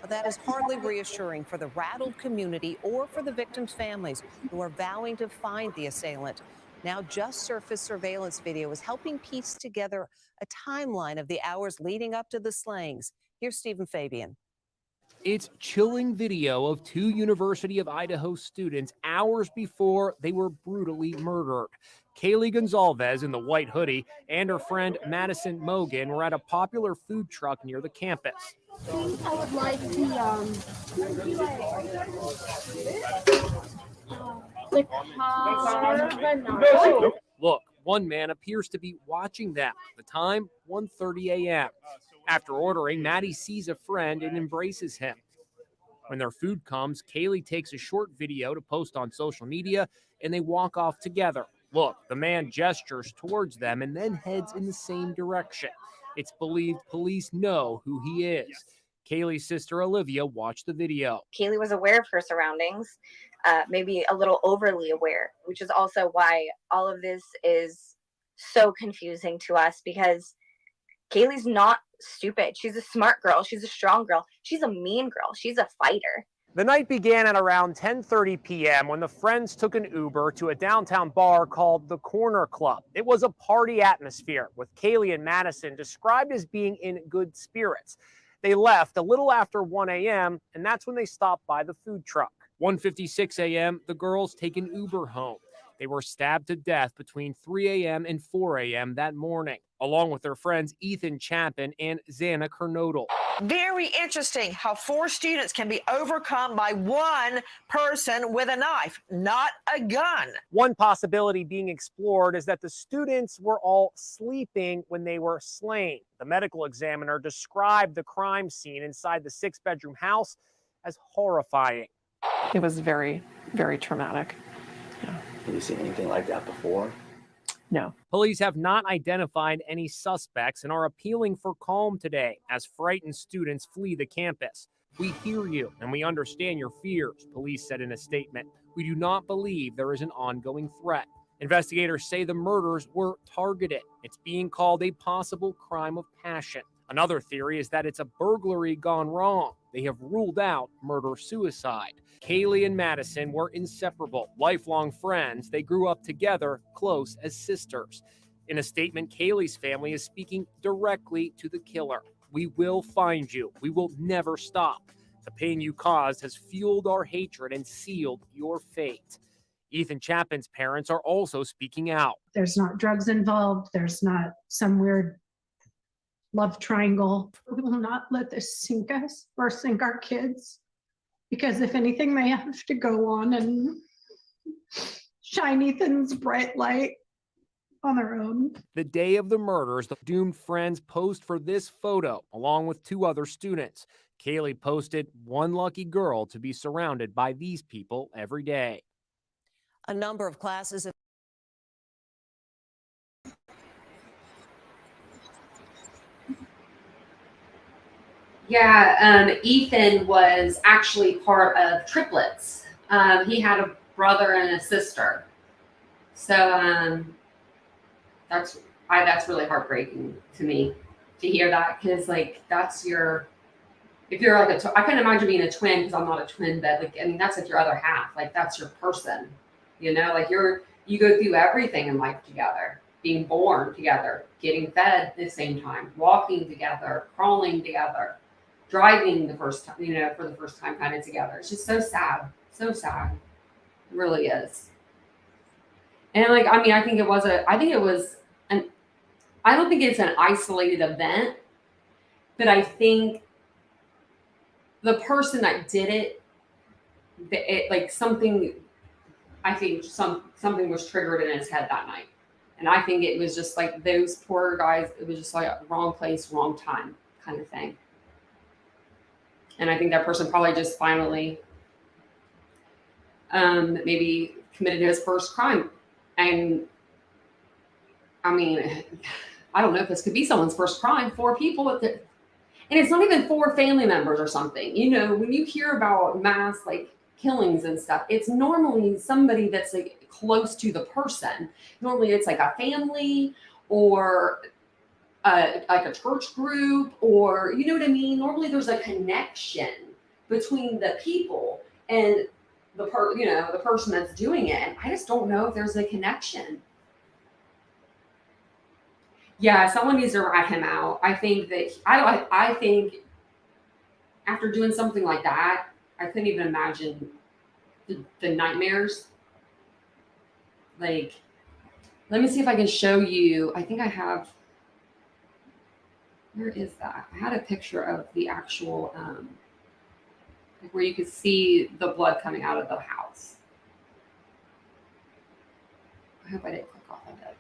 But that is hardly reassuring for the rattled community or for the victims' families who are vowing to find the assailant. Now, just surfaced surveillance video is helping piece together a timeline of the hours leading up to the slayings. Here's Stephen Fabian. It's chilling video of two University of Idaho students hours before they were brutally murdered. Kaylee Gonzalez in the white hoodie and her friend Madison Mogan were at a popular food truck near the campus. I would like the carbonara. Look, one man appears to be watching them. The time, 1:30 a.m. After ordering, Maddie sees a friend and embraces him. When their food comes, Kaylee takes a short video to post on social media, and they walk off together. Look, the man gestures towards them and then heads in the same direction. It's believed police know who he is. Kaylee's sister Olivia watched the video. Kaylee was aware of her surroundings, maybe a little overly aware, which is also why all of this is so confusing to us, because Kaylee's not stupid. She's a smart girl. She's a strong girl. She's a mean girl. She's a fighter. The night began at around 10:30 p.m. when the friends took an Uber to a downtown bar called the Corner Club. It was a party atmosphere, with Kaylee and Madison described as being in good spirits. They left a little after 1 a.m., and that's when they stopped by the food truck. 1:56 a.m., the girls take an Uber home. They were stabbed to death between 3 a.m. and 4 a.m. that morning, along with their friends Ethan Chapin and Xana Kernodle. Very interesting how 4 students can be overcome by one person with a knife, not a gun. One possibility being explored is that the students were all sleeping when they were slain. The medical examiner described the crime scene inside the 6-bedroom house as horrifying. It was very, very traumatic. Yeah. Have you seen anything like that before? No. Police have not identified any suspects and are appealing for calm today as frightened students flee the campus. We hear you and we understand your fears, police said in a statement. We do not believe there is an ongoing threat. Investigators say the murders were targeted. It's being called a possible crime of passion. Another theory is that it's a burglary gone wrong. They have ruled out murder-suicide. Kaylee and Madison were inseparable, lifelong friends. They grew up together, close as sisters. In a statement, Kaylee's family is speaking directly to the killer. We will find you. We will never stop. The pain you caused has fueled our hatred and sealed your fate. Ethan Chapin's parents are also speaking out. There's not drugs involved. There's not some weird love triangle. We will not let this sink us or sink our kids, because if anything, they have to go on and shine Ethan's bright light on their own. The day of the murders, the doomed friends posed for this photo along with 2 other students. Kaylee posted, "One lucky girl to be surrounded by these people every day." A number of classes have Yeah, Ethan was actually part of triplets. He had a brother and a sister. So that's really heartbreaking to me to hear that, because like that's your, if you're like I couldn't imagine being a twin, because I'm not a twin, but like I mean that's like your other half, like that's your person, you know, like you go through everything in life together, being born together, getting fed at the same time, walking together, crawling together, driving the first time, you know, for the first time kind of together. It's just so sad, so sad. It really is. And like I mean I think it was an I don't think it's an isolated event, but I think the person that did it, like something, I think something was triggered in his head that night, and I think it was just like those poor guys. It was just like wrong place, wrong time kind of thing. And I think that person probably just finally, maybe committed his first crime, and I mean, I don't know if this could be someone's first crime. 4 people at the, and it's not even 4 family members or something. You know, when you hear about mass like killings and stuff, it's normally somebody that's like close to the person. Normally it's like a family or like a church group, or you know what I mean? Normally there's a connection between the people and the the person that's doing it. And I just don't know if there's a connection. Yeah, someone needs to rat him out. I think that I think after doing something like that, I couldn't even imagine the nightmares. Like, let me see if I can show you. I think I have. Where is that? I had a picture of the actual, like where you could see the blood coming out of the house. I hope I didn't click off of it.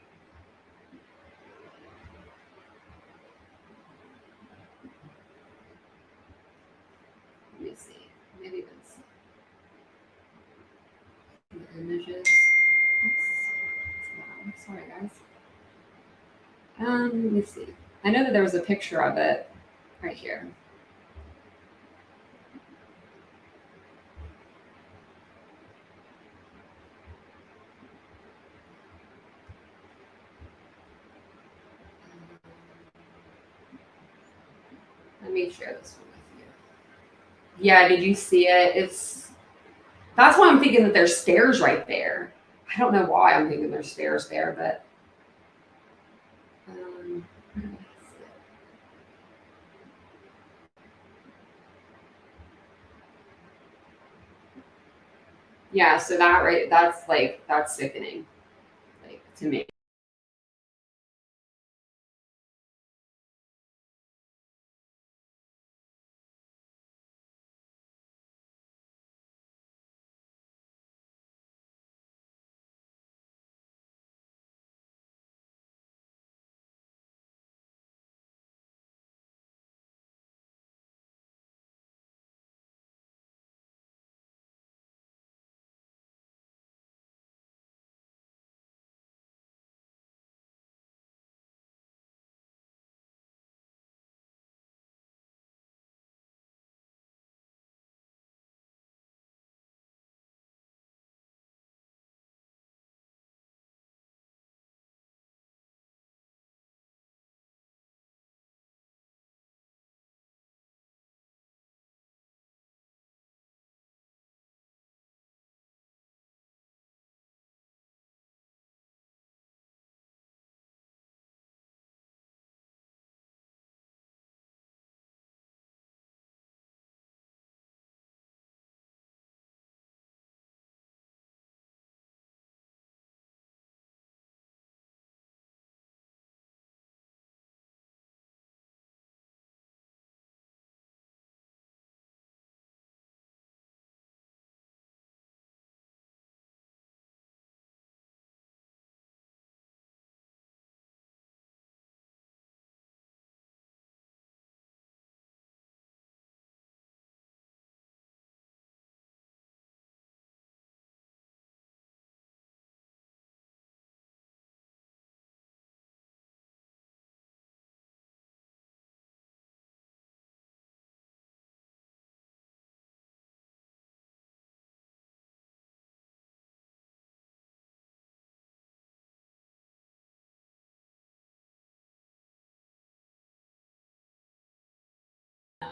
Let me see. Maybe it's the images. Oops. Sorry, guys. Let me see. I know that there was a picture of it right here. Let me share this one with you. Yeah, did you see it? That's why I'm thinking that there's stairs right there. I don't know why I'm thinking there's stairs there, but where did I see it? Yeah, so that's sickening, like to me.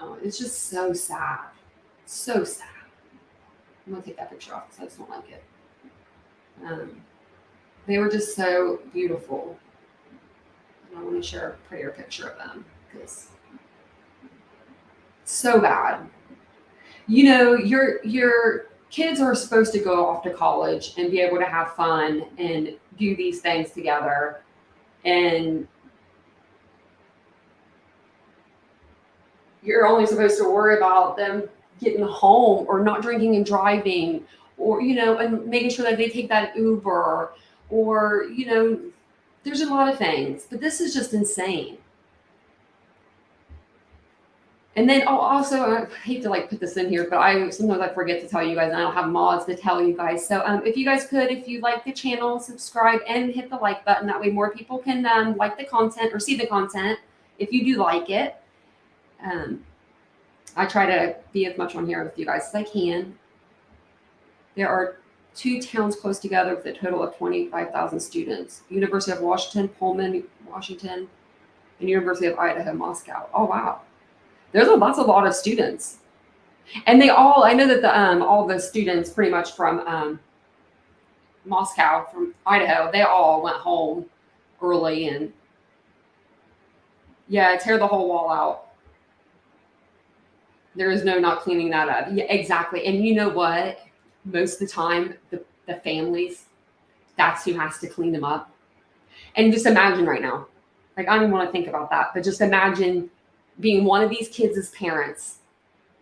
know, it's just so sad. So sad. I'm gonna take that picture off because I just don't like it. They were just so beautiful. And I want to share a prettier picture of them because so bad. You know, your kids are supposed to go off to college and be able to have fun and do these things together. And you're only supposed to worry about them getting home or not drinking and driving, or, you know, and making sure that they take that Uber, or, you know, there's a lot of things, but this is just insane. And then also, I hate to like put this in here, but sometimes I forget to tell you guys, and I don't have mods to tell you guys. So if you guys could, if you like the channel, subscribe and hit the like button. That way more people can like the content or see the content if you do like it. I try to be as much on here with you guys as I can. There are 2 towns close together with a total of 25,000 students. University of Washington, Pullman, Washington, and University of Idaho, Moscow. Oh, wow. That's a lot of students. And they all, I know that all the students pretty much from Moscow, from Idaho, they all went home early and yeah, tear the whole wall out. There is no not cleaning that up. Yeah, exactly. And you know what? Most of the time, the families, that's who has to clean them up. And just imagine right now, like, I don't even want to think about that, but just imagine being one of these kids' parents,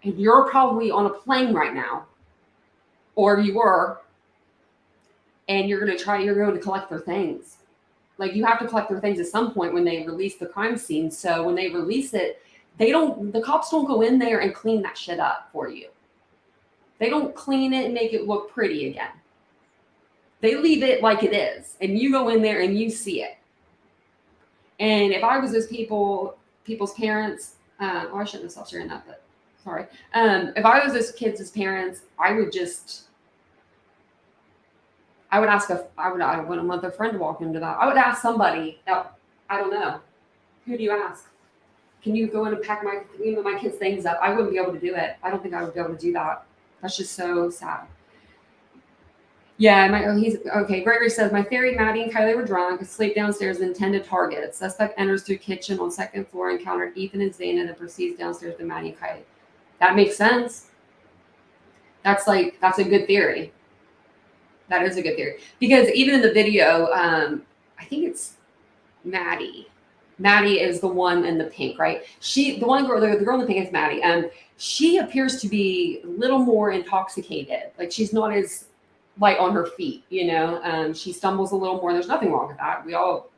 and you're probably on a plane right now, or you were, and you're going to collect their things. Like, you have to collect their things at some point when they release the crime scene. So when they release it, the cops don't go in there and clean that shit up for you. They don't clean it and make it look pretty again. They leave it like it is, and you go in there and you see it. And if I was those people's parents, I shouldn't have stopped sharing that, but sorry. If I was those kids' parents, I wouldn't want their friend to walk into that. I would ask somebody. I don't know. Who do you ask? Can you go in and pack my kids' things up? I wouldn't be able to do it. I don't think I would be able to do that. That's just so sad. Yeah, he's okay. Gregory says, my theory, Maddie and Kylie were drunk, asleep downstairs, and intended target. Suspect enters through kitchen on second floor, encountered Ethan and Zayn, and proceeds downstairs to Maddie and Kylie. That makes sense. That's a good theory. That is a good theory. Because even in the video, I think it's Maddie. Maddie is the one in the pink, right? The girl in the pink is Maddie. She appears to be a little more intoxicated. Like, she's not as light on her feet, you know. She stumbles a little more. There's nothing wrong with that. We all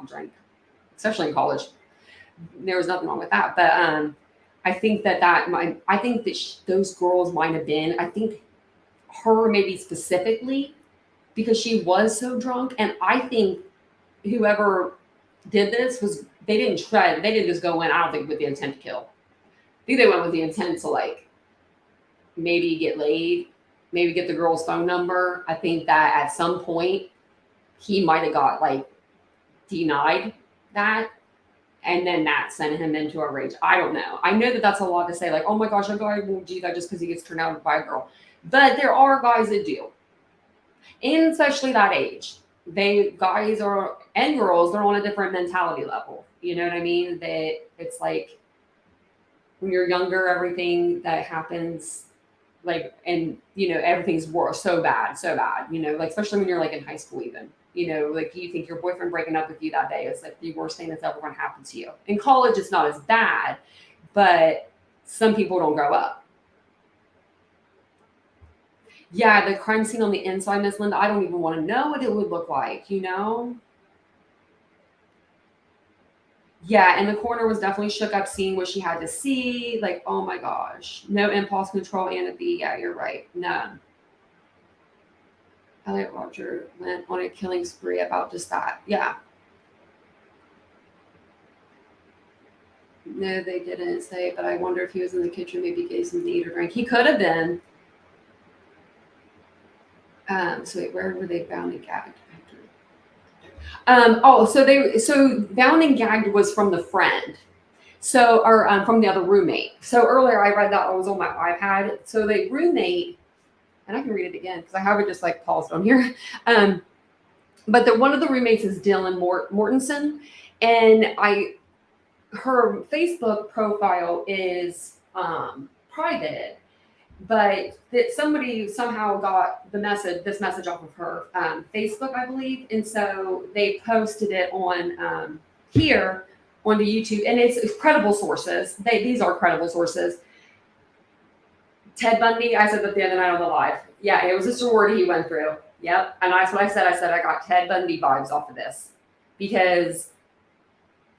drink, especially in college. There was nothing wrong with that. But I think those girls might have been. I think her maybe specifically because she was so drunk, and I think whoever did this they didn't just go in, I don't think, with the intent to kill. I think they went with the intent to, like, maybe get laid, maybe get the girl's phone number. I think that at some point he might have got, like, denied that, and then that sent him into a rage. I don't know. I know that that's a lot to say, like, oh my gosh, a guy won't do that just because he gets turned out by a girl. But there are guys that do, and especially that age. Guys and girls, they're on a different mentality level. You know what I mean? It's like when you're younger, everything that happens, like, and you know, everything's worse, so bad, you know, like, especially when you're like in high school, even, you know, like, you think your boyfriend breaking up with you that day is like the worst thing that's ever going to happen to you. In college, it's not as bad, but some people don't grow up. Yeah, the crime scene on the inside, Miss Linda, I don't even want to know what it would look like, you know? Yeah, and the coroner was definitely shook up seeing what she had to see. Like, oh my gosh. No impulse control, Anna B. Yeah, you're right. None. Elliot Roger went on a killing spree about just that. Yeah. No, they didn't say, but I wonder if he was in the kitchen, maybe gave some to eat or drink. He could have been. So wait, where were they bound and gagged? So bound and gagged was from the friend. So, or from the other roommate. So earlier I read that I was on my iPad. So the roommate, and I can read it again because I have it just like paused on here. But one of the roommates is Dylan Mortensen, and her Facebook profile is private, but that somebody somehow got this message off of her Facebook, I believe, and so they posted it on here onto YouTube, and it's credible sources. These are credible sources. Ted Bundy, I said that the other night on the live. Yeah, it was a sorority he went through. Yep, and that's what I said. I said I got Ted Bundy vibes off of this because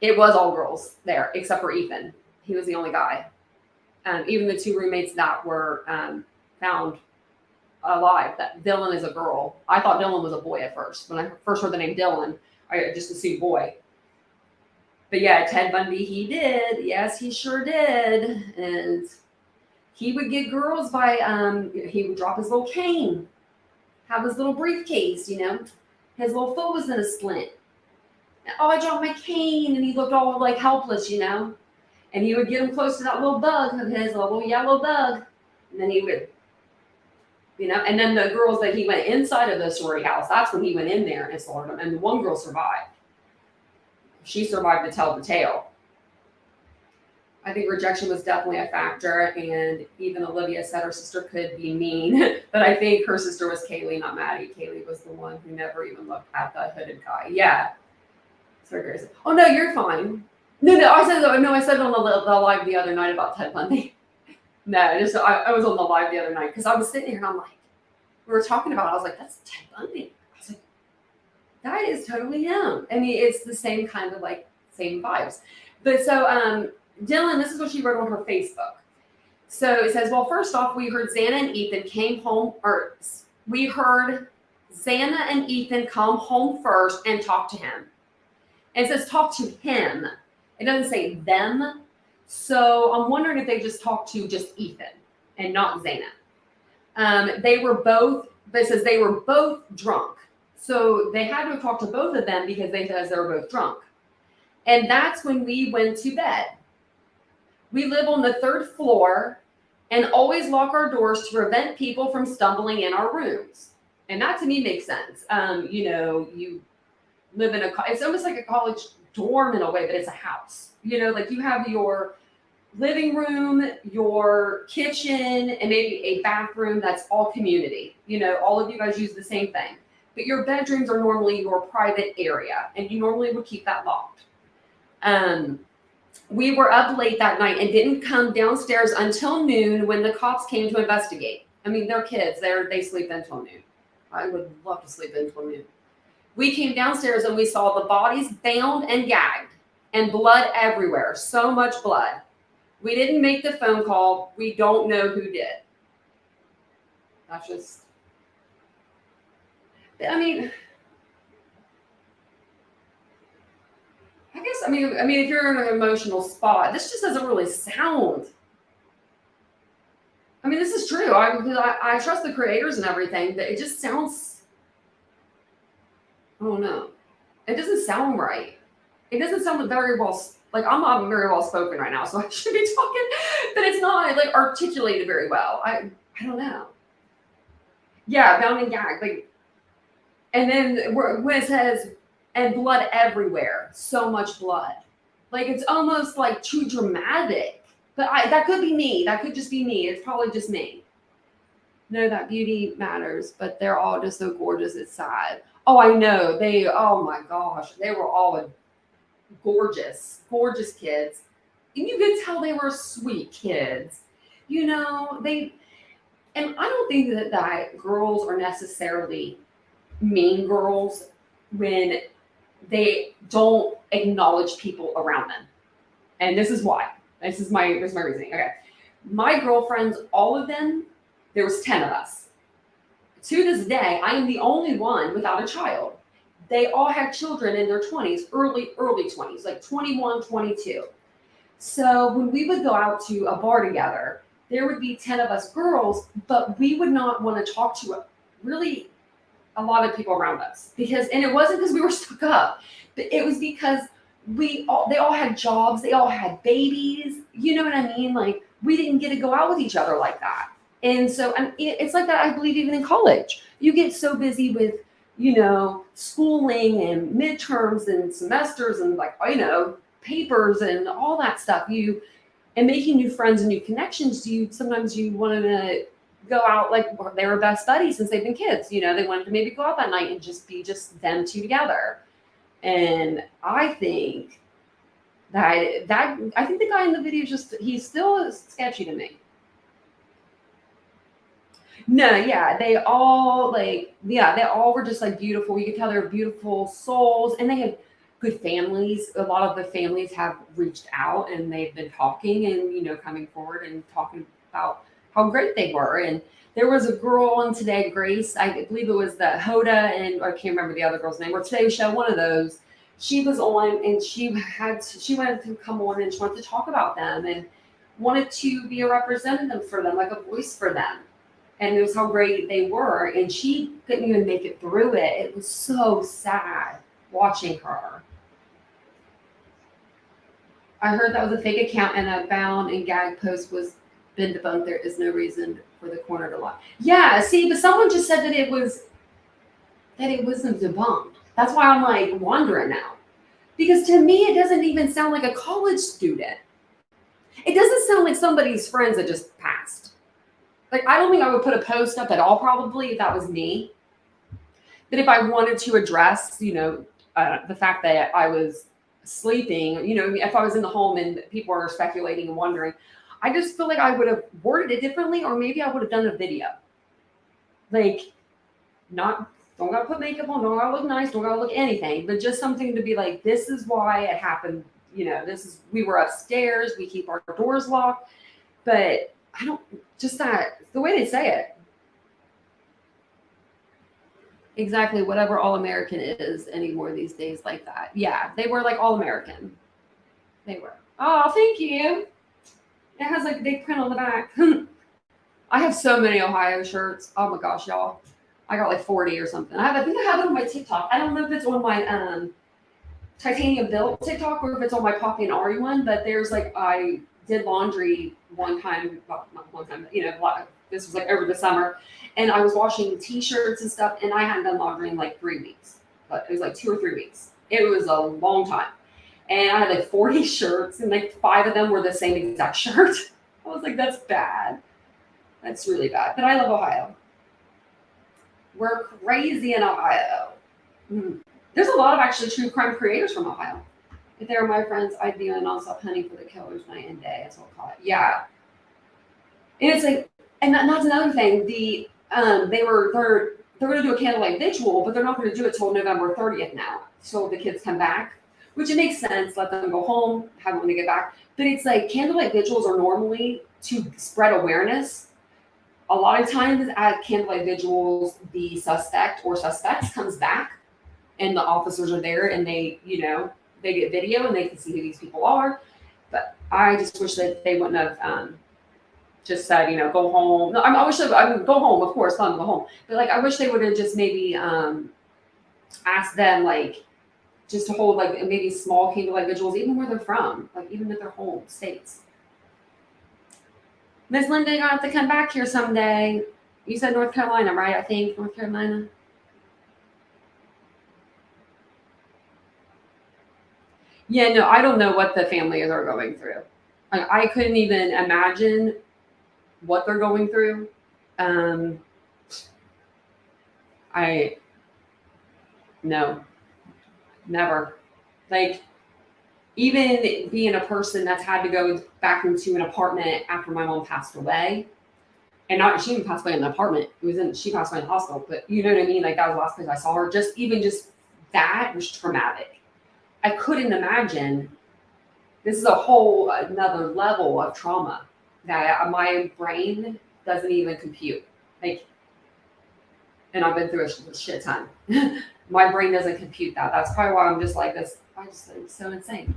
it was all girls there except for Ethan. He was the only guy. Even the two roommates that were found alive. That Dylan is a girl. I thought Dylan was a boy at first. When I first heard the name Dylan, I just assumed boy. But yeah, Ted Bundy, he did. Yes, he sure did. And he would get girls by, he would drop his little cane, have his little briefcase, you know. His little foot was in a splint. Oh, I dropped my cane. And he looked all like helpless, you know. And he would get him close to that little bug of his, little yellow bug. And then he would, you know, and then the girls that he went inside of the sorority house, that's when he went in there and slaughtered them. And the one girl survived. She survived to tell the tale. I think rejection was definitely a factor. And even Olivia said her sister could be mean. But I think her sister was Kaylee, not Maddie. Kaylee was the one who never even looked at the hooded guy. Yeah. Sorry, Grace. Oh, no, you're fine. No, I said it on the live the other night about Ted Bundy. No, I was on the live the other night because I was sitting here and I'm like, we were talking about it. I was like, that's Ted Bundy. I was like, that is totally him. I mean, it's the same kind of like same vibes. But so Dylan, this is what she wrote on her Facebook. So it says, well, first off, we heard Xana and Ethan came home, or we heard Xana and Ethan come home first and talk to him. And it says talk to him. It doesn't say them. So I'm wondering if they just talked to just Ethan and not Xana. They were both, but it says they were both drunk. So they had to have talked to both of them because they were both drunk. And that's when we went to bed. We live on the 3rd floor and always lock our doors to prevent people from stumbling in our rooms. And that to me makes sense. You know, you live in it's almost like a college dorm in a way, but it's a house. You know, like you have your living room, your kitchen, and maybe a bathroom that's all community. You know, all of you guys use the same thing. But your bedrooms are normally your private area, and you normally would keep that locked. We were up late that night and didn't come downstairs until noon when the cops came to investigate. I mean, they're kids. They sleep until noon. I would love to sleep until noon. We came downstairs and we saw the bodies bound and gagged and blood everywhere. So much blood. We didn't make the phone call. We don't know who did. That's just, I mean, I mean, if you're in an emotional spot, this just doesn't really sound. I mean, this is true. I trust the creators and everything, but it just sounds, I don't know. It doesn't sound right. It doesn't sound very well, like I'm not very well spoken right now, so I should be talking, but it's not like articulated very well. I don't know. Yeah, bound and gagged. Like, and then when it says, and blood everywhere, so much blood. Like it's almost like too dramatic. But that could be me. That could just be me. It's probably just me. Know that beauty matters, but they're all just so gorgeous. It's sad. Oh, I know. Oh my gosh. They were all gorgeous, gorgeous kids. And you could tell they were sweet kids. You know, and I don't think that girls are necessarily mean girls when they don't acknowledge people around them. And this is why. This is my reasoning. Okay. My girlfriends, all of them, there was 10 of us. To this day, I am the only one without a child. They all had children in their 20s, early 20s, like 21, 22. So when we would go out to a bar together, there would be 10 of us girls, but we would not want to talk to really a lot of people around us and it wasn't because we were stuck up, but it was because they all had jobs, they all had babies. You know what I mean? Like, we didn't get to go out with each other like that. And so, and it's like that, I believe, even in college. You get so busy with, schooling and midterms and semesters and, like, papers and all that stuff. And making new friends and new connections. Sometimes you wanted to go out, like, they were best buddies since they've been kids. They wanted to maybe go out that night and just be just them two together. And I think I think the guy in the video he's still sketchy to me. No, yeah, they all were just like beautiful. You could tell they were beautiful souls, and they had good families. A lot of the families have reached out and they've been talking and coming forward and talking about how great they were. And there was a girl on Today, Grace, I believe it was the Hoda, and I can't remember the other girl's name, or Today Show, one of those. She was on, and she wanted to come on, and she wanted to talk about them and wanted to be a representative for them, like a voice for them. And it was how great they were. And she couldn't even make it through it. It was so sad watching her. I heard that was a fake account and a bound and gag post was been debunked. There is no reason for the corner to lie. Yeah, see, but someone just said that it wasn't debunked. That's why I'm like wondering now. Because to me, it doesn't even sound like a college student. It doesn't sound like somebody's friends that just passed. Like, I don't think I would put a post up at all, probably, if that was me. But if I wanted to address, the fact that I was sleeping, if I was in the home and people are speculating and wondering, I just feel like I would have worded it differently, or maybe I would have done a video. Like, don't gotta put makeup on, don't gotta look nice, don't gotta look anything, but just something to be like, this is why it happened. We were upstairs, we keep our doors locked, but I don't, just that, the way they say it. Exactly, whatever All-American is anymore these days, like that. Yeah, they were like All-American. They were. Oh, thank you. It has like a big print on the back. I have so many Ohio shirts. Oh my gosh, y'all. I got like 40 or something. I think I have it on my TikTok. I don't know if it's on my TitaniumBuilt TikTok or if it's on my Poppy and Ari one, but there's like, I did laundry one time, well, not one time, but this was like over the summer, and I was washing t-shirts and stuff, and I hadn't done laundry in like 3 weeks, but it was like 2 or 3 weeks. It was a long time. And I had like 40 shirts, and like 5 of them were the same exact shirt. I was like, that's bad. That's really bad. But I love Ohio. We're crazy in Ohio. There's a lot of actually true crime creators from Ohio. If they were my friends, I'd be on nonstop hunting for the killers night and day. That's what I'll call it. Yeah. And it's like, and that's another thing. They're going to do a candlelight vigil, but they're not going to do it till November 30th now. So the kids come back, which it makes sense. Let them go home, have them when they get back. But it's like candlelight vigils are normally to spread awareness. A lot of times at candlelight vigils, the suspect or suspects comes back, and the officers are there, and they get video and they can see who these people are. But I just wish that they wouldn't have just said, go home. No, I wish I would go home, of course, let them go home. But like, I wish they would have just maybe asked them, like, just to hold like maybe small candlelight vigils, even where they're from, like even at their home states. Miss Linda, you're gonna have to come back here someday. You said North Carolina, right? I think North Carolina. Yeah, no, I don't know what the families are going through. Like, I couldn't even imagine what they're going through. No, never. Like, even being a person that's had to go back into an apartment after my mom passed away, and she didn't pass away in the apartment. She passed away in the hospital, but you know what I mean? Like, that was the last place I saw her. Just that was traumatic. I couldn't imagine. This is a whole another level of trauma that my brain doesn't even compute. Like, and I've been through a shit ton. My brain doesn't compute that. That's probably why I'm just like this. It's so insane.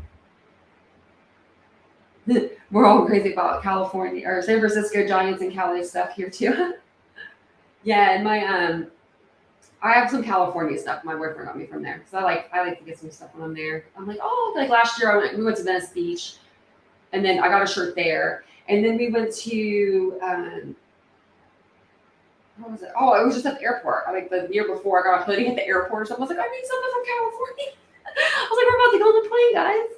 We're all crazy about California or San Francisco Giants and Cali stuff here too. Yeah, and I have some California stuff. My boyfriend got me from there because I like to get some stuff when I'm there. I'm like, oh, like last year we went to Venice Beach, and then I got a shirt there, and then we went to what was it? Oh, it was just at the airport. I like the year before I got a hoodie at the airport or something. I was like, I need something from California. I was like, we're about to go on the plane, guys.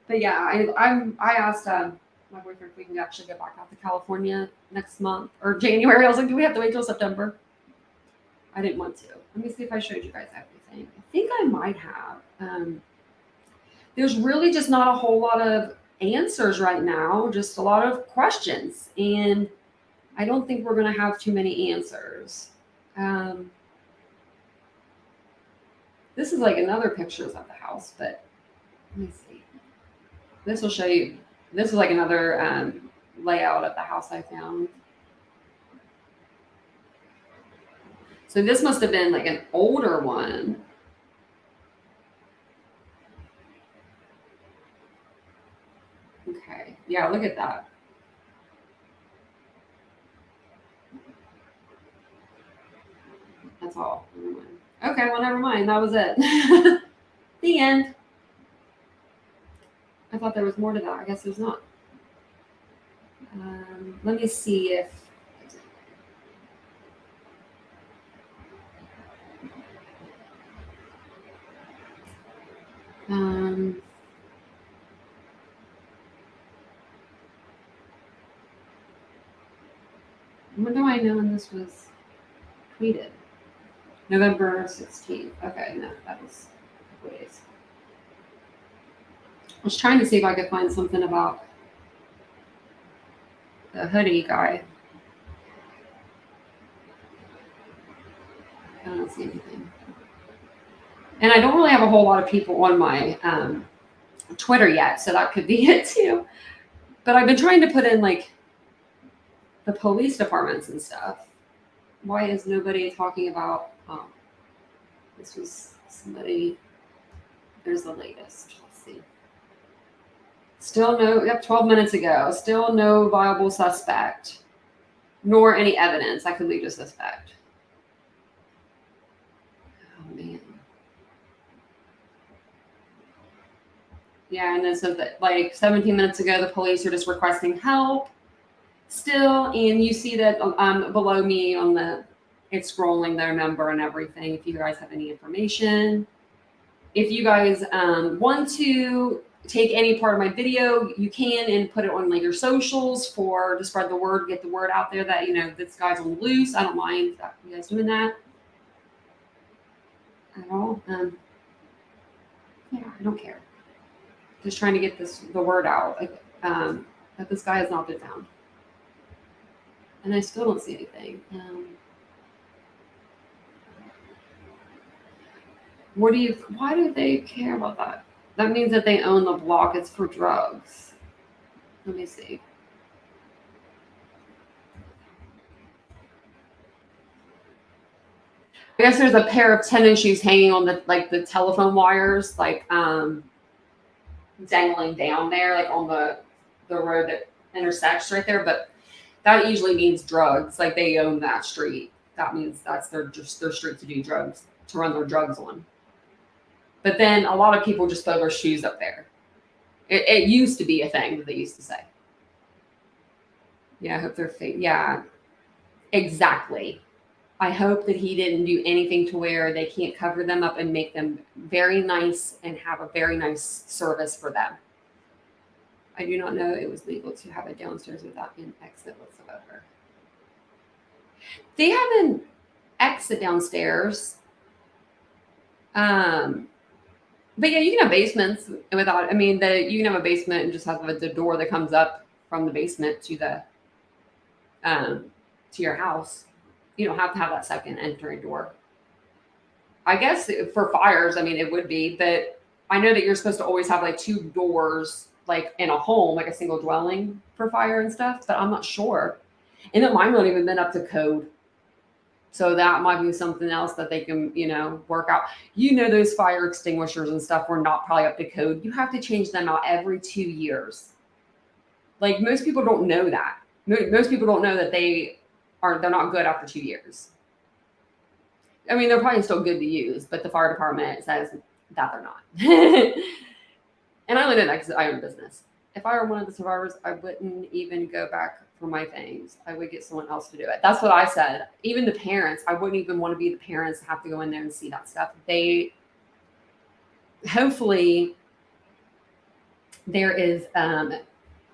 But yeah, I asked my boyfriend if we can actually go back out to California next month or January. I was like, do we have to wait till September? I didn't want to. Let me see if I showed you guys everything. I think I might have. There's really just not a whole lot of answers right now, just a lot of questions. And I don't think we're going to have too many answers. This is like another pictures of the house, but let me see. This will show you. This is like another layout of the house I found. So this must have been like an older one. Okay. Yeah, look at that. That's all. Never mind. Okay, well, never mind. That was it. The end. I thought there was more to that. I guess there's not. Let me see if. When do I know when this was tweeted? November 16th. Okay, no, that was a couple days. I was trying to see if I could find something about the hoodie guy. I don't see anything. And I don't really have a whole lot of people on my Twitter yet, so that could be it too. But I've been trying to put in like the police departments and stuff. Why is nobody talking about, oh, this was somebody, there's the latest. Let's see. Still no, yep, 12 minutes ago, still no viable suspect, nor any evidence that could lead to suspect. Oh, man. Yeah, and then so that like 17 minutes ago, the police are just requesting help still, and you see that below me on the, it's scrolling their number and everything. If you guys have any information, if you guys want to take any part of my video, you can, and put it on like your socials to spread the word, get the word out there that, you know, this guy's on the loose. I don't mind you guys doing that at all. Yeah, I don't care. Just trying to get the word out, like, that this guy has not been found. And I still don't see anything. Why do they care about that? That means that they own the block. It's for drugs. Let me see. I guess there's a pair of tennis shoes hanging on the telephone wires, like dangling down there, like on the road that intersects right there. But that usually means drugs. Like they own that street. That means that's their street to do drugs, to run their drugs on. But then a lot of people just throw their shoes up there. It used to be a thing that they used to say. Yeah, I hope they're fake. Yeah, exactly. I hope that he didn't do anything to where they can't cover them up and make them very nice and have a very nice service for them. I do not know it was legal to have it downstairs without an exit whatsoever. They have an exit downstairs. But yeah, you can have basements without, you can have a basement and just have the door that comes up from the basement to your house. You don't have to have that second entry door. I guess for fires, it would be, but I know that you're supposed to always have like two doors, like in a home, like a single dwelling for fire and stuff, but I'm not sure. And then mine won't even been up to code. So that might be something else that they can, work out. Those fire extinguishers and stuff were not probably up to code. You have to change them out every 2 years. Like most people don't know that. Most people don't know that they're not good after 2 years. I mean, they're probably still good to use, but the fire department says that they're not. And I only know that because I own a business. If I were one of the survivors, I wouldn't even go back for my things. I would get someone else to do it. That's what I said. Even the parents, I wouldn't even want to be the parents that have to go in there and see that stuff. Hopefully, there is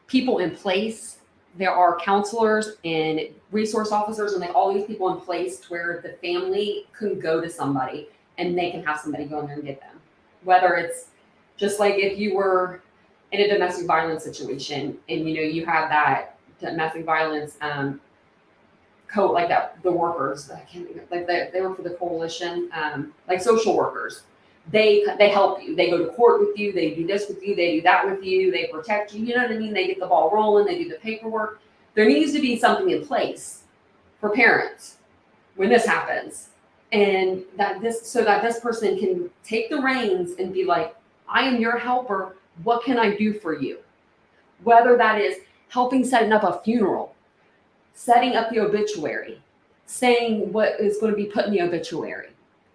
people in place. There are counselors and resource officers and like all these people in place to where the family can go to somebody and they can have somebody go in there and get them. Whether it's just like if you were in a domestic violence situation and you have that domestic violence code like that, the workers, I can't think of, like they were for the coalition, like social workers. They help you. They go to court with you. They do this with you. They do that with you. They protect you. You know what I mean? They get the ball rolling. They do the paperwork. There needs to be something in place for parents when this happens, and so that this person can take the reins and be like, I am your helper. What can I do for you? Whether that is helping setting up a funeral, setting up the obituary, saying what is going to be put in the obituary.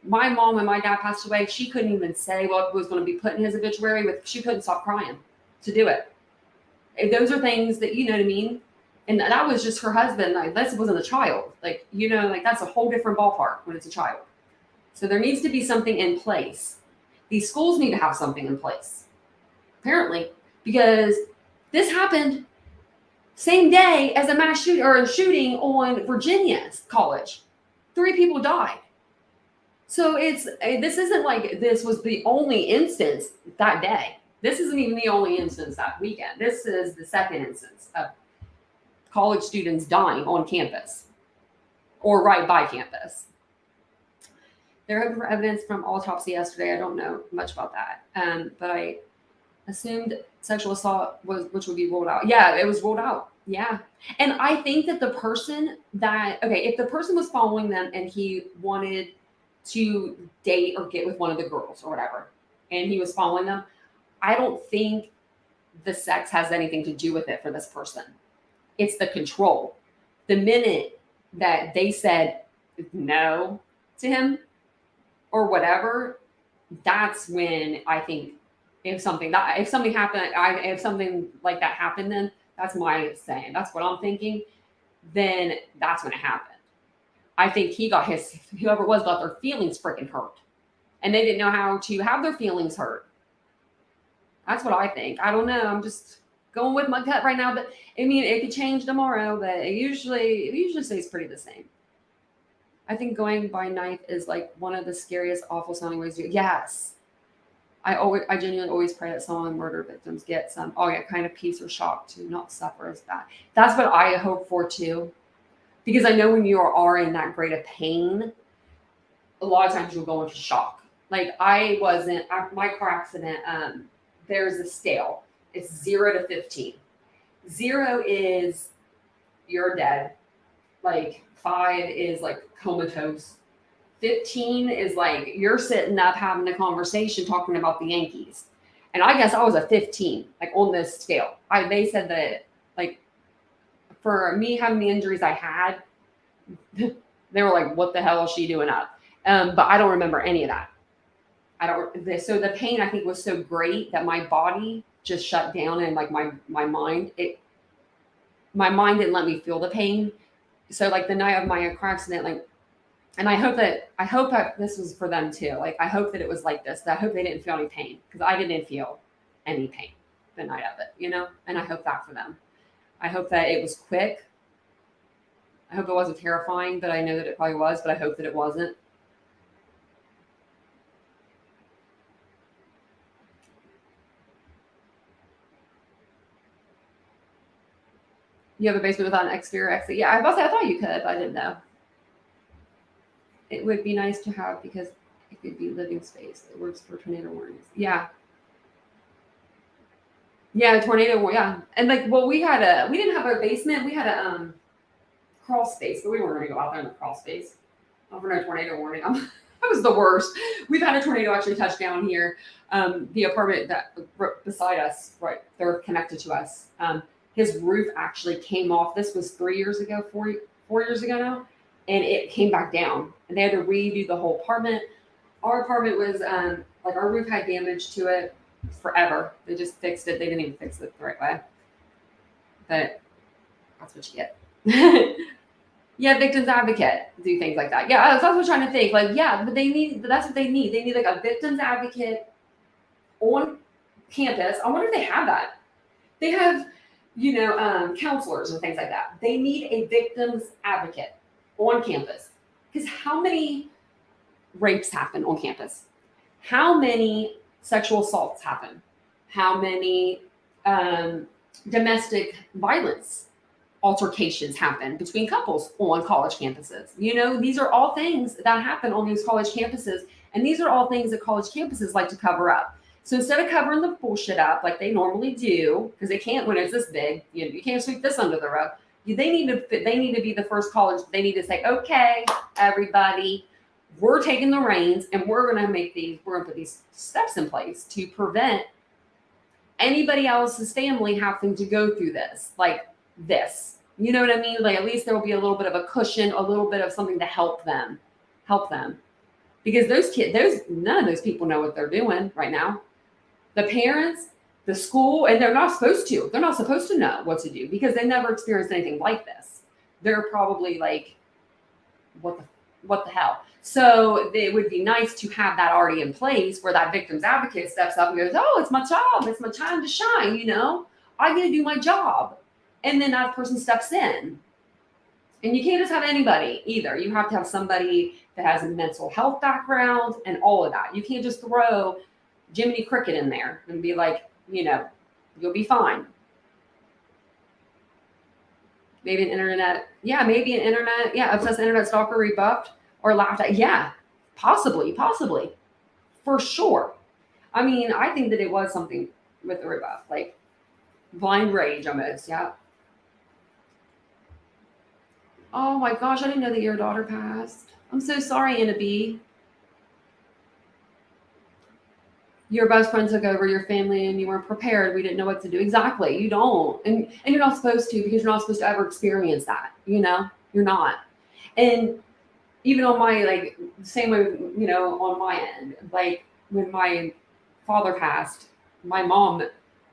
My mom, when my dad passed away, she couldn't even say what was going to be put in his obituary. She couldn't stop crying to do it. And those are things that, you know what I mean? And that was just her husband. Like, this wasn't a child. Like, like that's a whole different ballpark when it's a child. So there needs to be something in place. These schools need to have something in place, apparently, because this happened same day as a mass shooting or a shooting on Virginia's college. 3 people died. So this isn't like this was the only instance that day. This isn't even the only instance that weekend. This is the second instance of college students dying on campus or right by campus. They're hoping for evidence from autopsy yesterday. I don't know much about that, but I assumed sexual assault which would be ruled out. Yeah, it was ruled out. Yeah. And I think that the person if the person was following them and he wanted to date or get with one of the girls or whatever, and he was following them, I don't think the sex has anything to do with it for this person. It's the control. The minute that they said no to him or whatever, that's when I think if something like that happened, then that's my saying. That's what I'm thinking. Then that's when it happened. I think whoever it was got their feelings freaking hurt. And they didn't know how to have their feelings hurt. That's what I think. I don't know. I'm just going with my gut right now. But I mean, it could change tomorrow, but it usually stays pretty the same. I think going by knife is like one of the scariest, awful sounding ways to do it. Yes. I genuinely always pray that some murder victims get some, kind of peace or shock to not suffer as bad. That's what I hope for too. Because I know when you are in that great of pain, a lot of times you'll go into shock. Like my car accident, there's a scale. It's 0 to 15. 0 is you're dead. Like 5 is like comatose. 15 is like you're sitting up having a conversation talking about the Yankees. And I guess I was a 15, like on this scale. They said that like for me having the injuries I had, they were like, what the hell is she doing up? But I don't remember any of that. So the pain I think was so great that my body just shut down and like my mind didn't let me feel the pain. So like the night of my car accident, like, and I hope that this was for them too. Like, I hope that it was like this. I hope they didn't feel any pain because I didn't feel any pain the night of it, and I hope that for them. I hope that it was quick. I hope it wasn't terrifying, but I know that it probably was, but I hope that it wasn't. You have a basement without an exterior exit? Yeah, I thought you could, but I didn't know. It would be nice to have because it could be living space. It works for tornado warnings. Yeah. Yeah, tornado. Yeah, and like, well, we didn't have a basement. We had a crawl space, but we weren't going to go out there in the crawl space. For no tornado warning. That was the worst. We've had a tornado actually touch down here. The apartment that beside us, right, they're connected to us. His roof actually came off. This was 3 years ago, 4 years ago now. and it came back down, and they had to redo the whole apartment. Our apartment was like our roof had damage to it forever. They just fixed it. They didn't even fix it the right way, but that's what you get. Yeah, victims advocate do things like that. Yeah, that's what I'm trying to think. Like, yeah, but that's what they need. They need like a victims advocate on campus. I wonder if they have that. They have, counselors and things like that. They need a victims advocate on campus. Because how many rapes happen on campus? How many sexual assaults happen? How many domestic violence altercations happen between couples on college campuses? These are all things that happen on these college campuses, and these are all things that college campuses like to cover up. So instead of covering the bullshit up like they normally do, because they can't when it's this big, you can't sweep this under the rug. They need to be the first college. They need to say, okay, everybody, we're taking the reins, and we're going to put these steps in place to prevent anybody else's family having to go through this. Like, this, you know what I mean? Like, at least there will be a little bit of a cushion, a little bit of something to help them, because none of those people know what they're doing right now. The parents, the school, and they're not supposed to know what to do because they never experienced anything like this. They're probably like, what the hell? So it would be nice to have that already in place where that victim's advocate steps up and goes, oh, it's my job. It's my time to shine. I get to do my job. And then that person steps in. And you can't just have anybody either. You have to have somebody that has a mental health background and all of that. You can't just throw Jiminy Cricket in there and be like, you'll be fine. Maybe an internet, obsessed internet stalker rebuffed or laughed at. Yeah, possibly, for sure. I mean, I think that it was something with the rebuff, like blind rage almost, yeah. Oh my gosh, I didn't know that your daughter passed. I'm so sorry, Anna B. Your best friend took over your family and you weren't prepared. We didn't know what to do. Exactly. You don't. And you're not supposed to, because you're not supposed to ever experience that. You're not. And even on my, same way, on my end, like when my father passed, my mom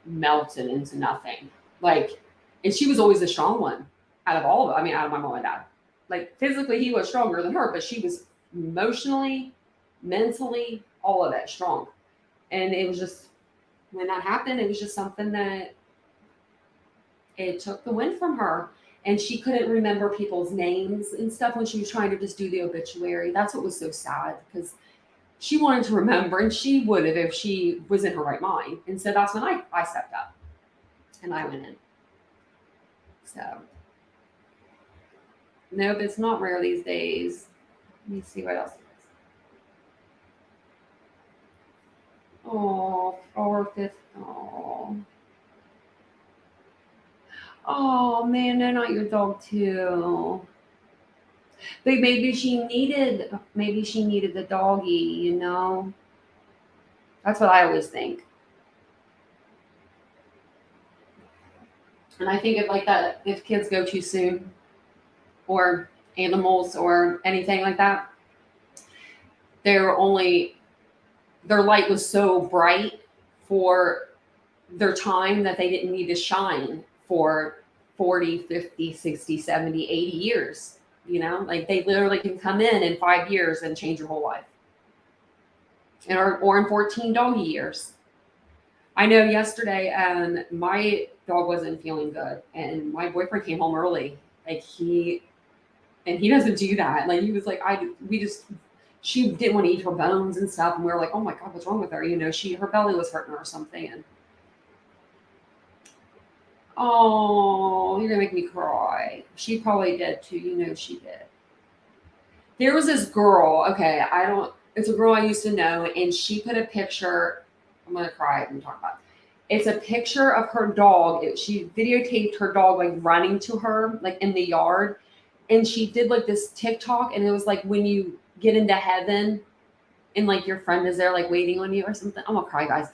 melted into nothing. And she was always the strong one out of all of it. I mean, out of my mom and dad. Physically, he was stronger than her, but she was emotionally, mentally, all of it strong. And it was just, when that happened, it was just something that it took the wind from her. And she couldn't remember people's names and stuff when she was trying to just do the obituary. That's what was so sad, because she wanted to remember, and she would have if she was in her right mind. And so that's when I stepped up and I went in. So, nope, it's not rare these days. Let me see what else. Oh, 4/5. Oh man, no, not your dog too. But maybe she needed the doggy, That's what I always think. And I think if kids go too soon, or animals or anything like that, their light was so bright for their time that they didn't need to shine for 40, 50, 60, 70, 80 years. They literally can come in 5 years and change your whole life. Or in 14 doggy years. I know yesterday, my dog wasn't feeling good, and my boyfriend came home early. He doesn't do that. He was like, she didn't want to eat her bones and stuff. And we were like, oh my God, what's wrong with her? Her belly was hurting her or something. And oh, you're gonna make me cry. She probably did too. She did. There was this girl. Okay, it's a girl I used to know, and she put a picture. I'm gonna cry when we talk about it. It's a picture of her dog. She videotaped her dog running to her in the yard, and she did this TikTok, and it was when you get into heaven, and your friend is there waiting on you or something. I'm gonna cry, guys.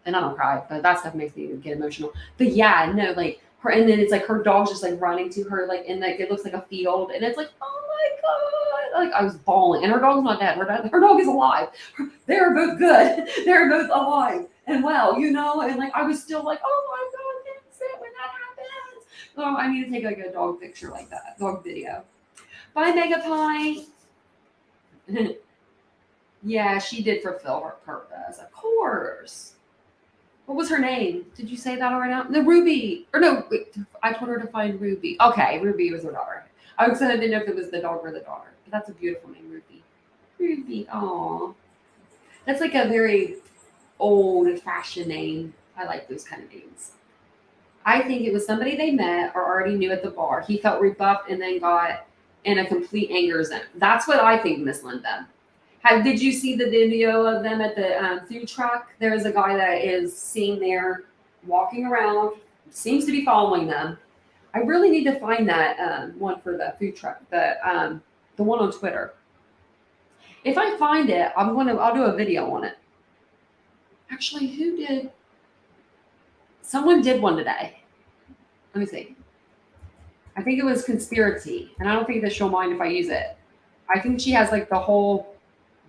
And I don't cry, but that stuff makes me get emotional. But yeah, no, her, and then it's her dog's just running to her, and it looks like a field, and it's oh my God. Like I was bawling, and her dog's not dead. Her dog is alive. They're both good. They're both alive and well, you know. And like I was still like, oh my God, that's it when that happens. Oh, I need to take like a dog picture like that, dog video. Bye, Megapie. Yeah, she did fulfill her purpose, of course. What was her name? Did you say that already? Now? The Ruby. Or no, wait, I told her to find Ruby. Okay, Ruby was her daughter. I was saying I didn't know if it was the dog or the daughter. But that's a beautiful name, Ruby. Ruby, aw. That's like a very old-fashioned name. I like those kind of names. I think it was somebody they met or already knew at the bar. He felt rebuffed and then got in a complete anger zone. That's what I think, Miss Linda. Did you see the video of them at the food truck? There is a guy that is seen there walking around, seems to be following them. I really need to find that one for the food truck, the one on Twitter. If I find it, I'll do a video on it. Actually, who did? Someone did one today. Let me see. I think it was Conspiracy, and I don't think that she'll mind if I use it. I think she has like the whole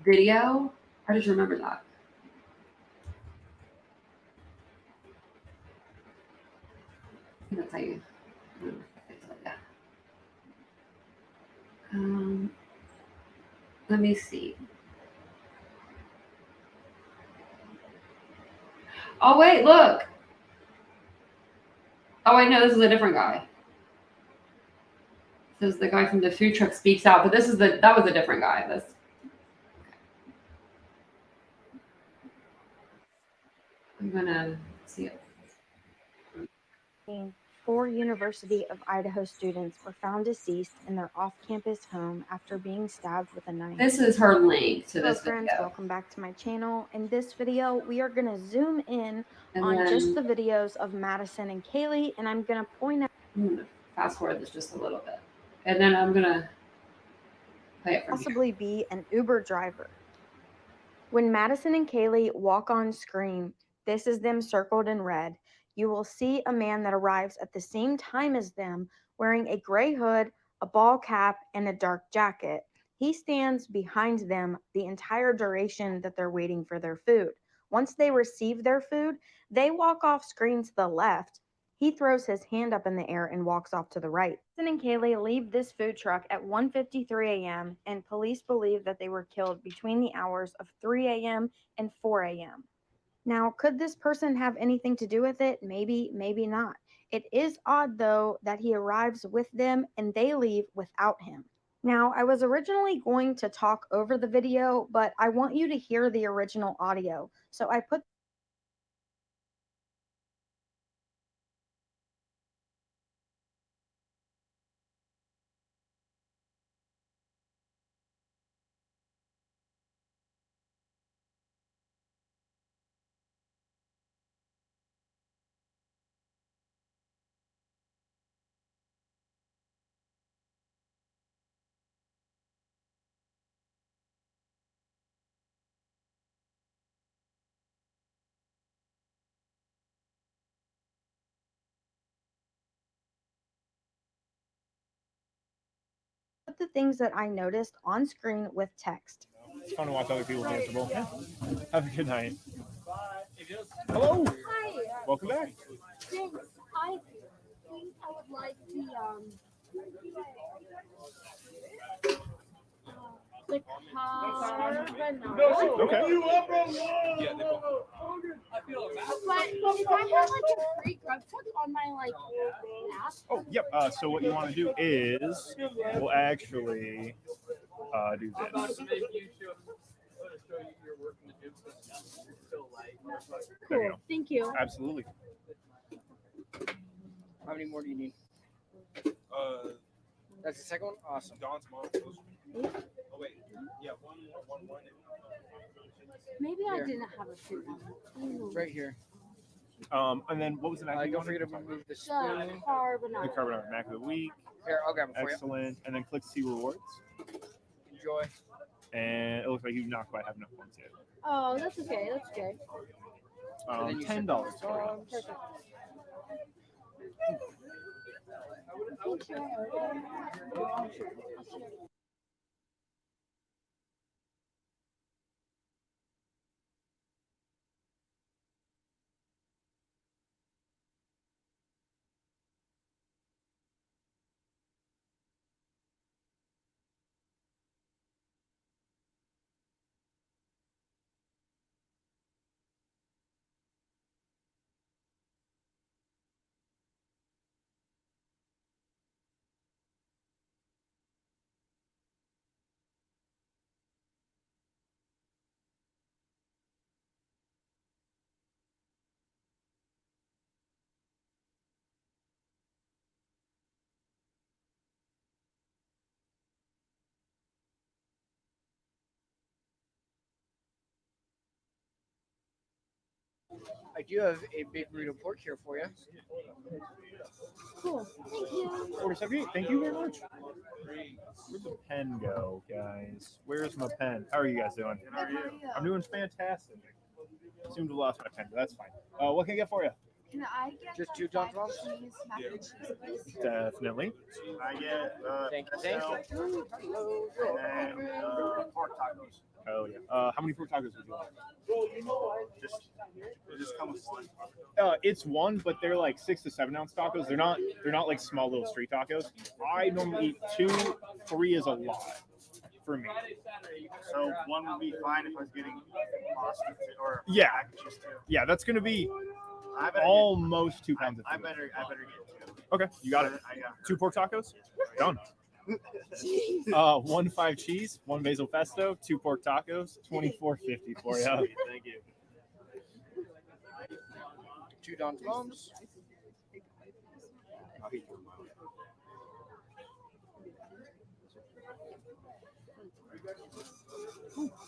video. I just remember that. I'm gonna tell you. Let me see. Oh wait, look. Oh wait, no, this is a different guy. This is the guy from the food truck speaks out, but that was a different guy. I'm gonna see it. 4 University of Idaho students were found deceased in their off-campus home after being stabbed with a knife. This is her link to Hello this friends, video. welcome back to my channel. In this video, we are going to zoom in And on then- just the videos of Madison and Kaylee, and I'm going to point out I'm gonna fast forward this just a little bit. And then I'm gonna play it from here. possibly be an Uber driver. When Madison and Kaylee walk on screen, this is them circled in red. You will see a man that arrives at the same time as them wearing a gray hood, a ball cap, and a dark jacket. He stands behind them the entire duration that they're waiting for their food. Once they receive their food, they walk off screen to the left. He throws his hand up in the air and walks off to the right. Madison and Kaylee leave this food truck at 1:53 a.m. and police believe that they were killed between the hours of 3 a.m. and 4 a.m. Now, could this person have anything to do with it? Maybe, maybe not. It is odd, though, that he arrives with them and they leave without him. Now, I was originally going to talk over the video, but I want you to hear the original audio. So I put the things that I noticed on screen with text. It's fun to watch other people miserable. Yeah. Have a good night. Hello. Hi. Welcome back. Thanks. I think I would like the carbonara. Okay. But if I have like a free grub tug on my app. Oh, yep. So what you want to do is we'll actually do this. There you go. Thank you. Absolutely. How many more do you need? That's the second one? Awesome. Maybe I didn't have a free one. It's right here. And then what was the mac? Don't forget to remove the spoon. The carbonara. The carbonara mac of the week. Here, I'll grab it for you. Excellent. And then click see rewards. Enjoy. And it looks like you not quite have enough points yet. Oh, that's okay. That's okay. $10 for you. Perfect. Thank you. I do have a big burrito pork here for you. Cool. Thank you. 47. Thank you very much. Where'd the pen go, guys? Where's my pen? How are you guys doing? How are you? I'm doing fantastic. Seem to have lost my pen, but that's fine. What can I get for you? Can I get Just 2 John Frogs? cheese, mac and cheese, please? Definitely. I get Thank you. and pork tacos. Oh yeah. How many pork tacos would you like? Just come with one. It's one, but they're like 6 to 7 ounce tacos. They're not like small little street tacos. I normally eat 2, 3 is a lot for me. So one would be fine if I was getting pasta or Yeah. mac and cheese too. Yeah, that's gonna be I better almost 2 pounds of I food. better get 2. Okay, you got it. I got her. 2 pork tacos? Done. 1 5 cheese, 1 basil pesto, 2 pork tacos, $24.50 for you. Sweet, thank you. 2 Don Toms.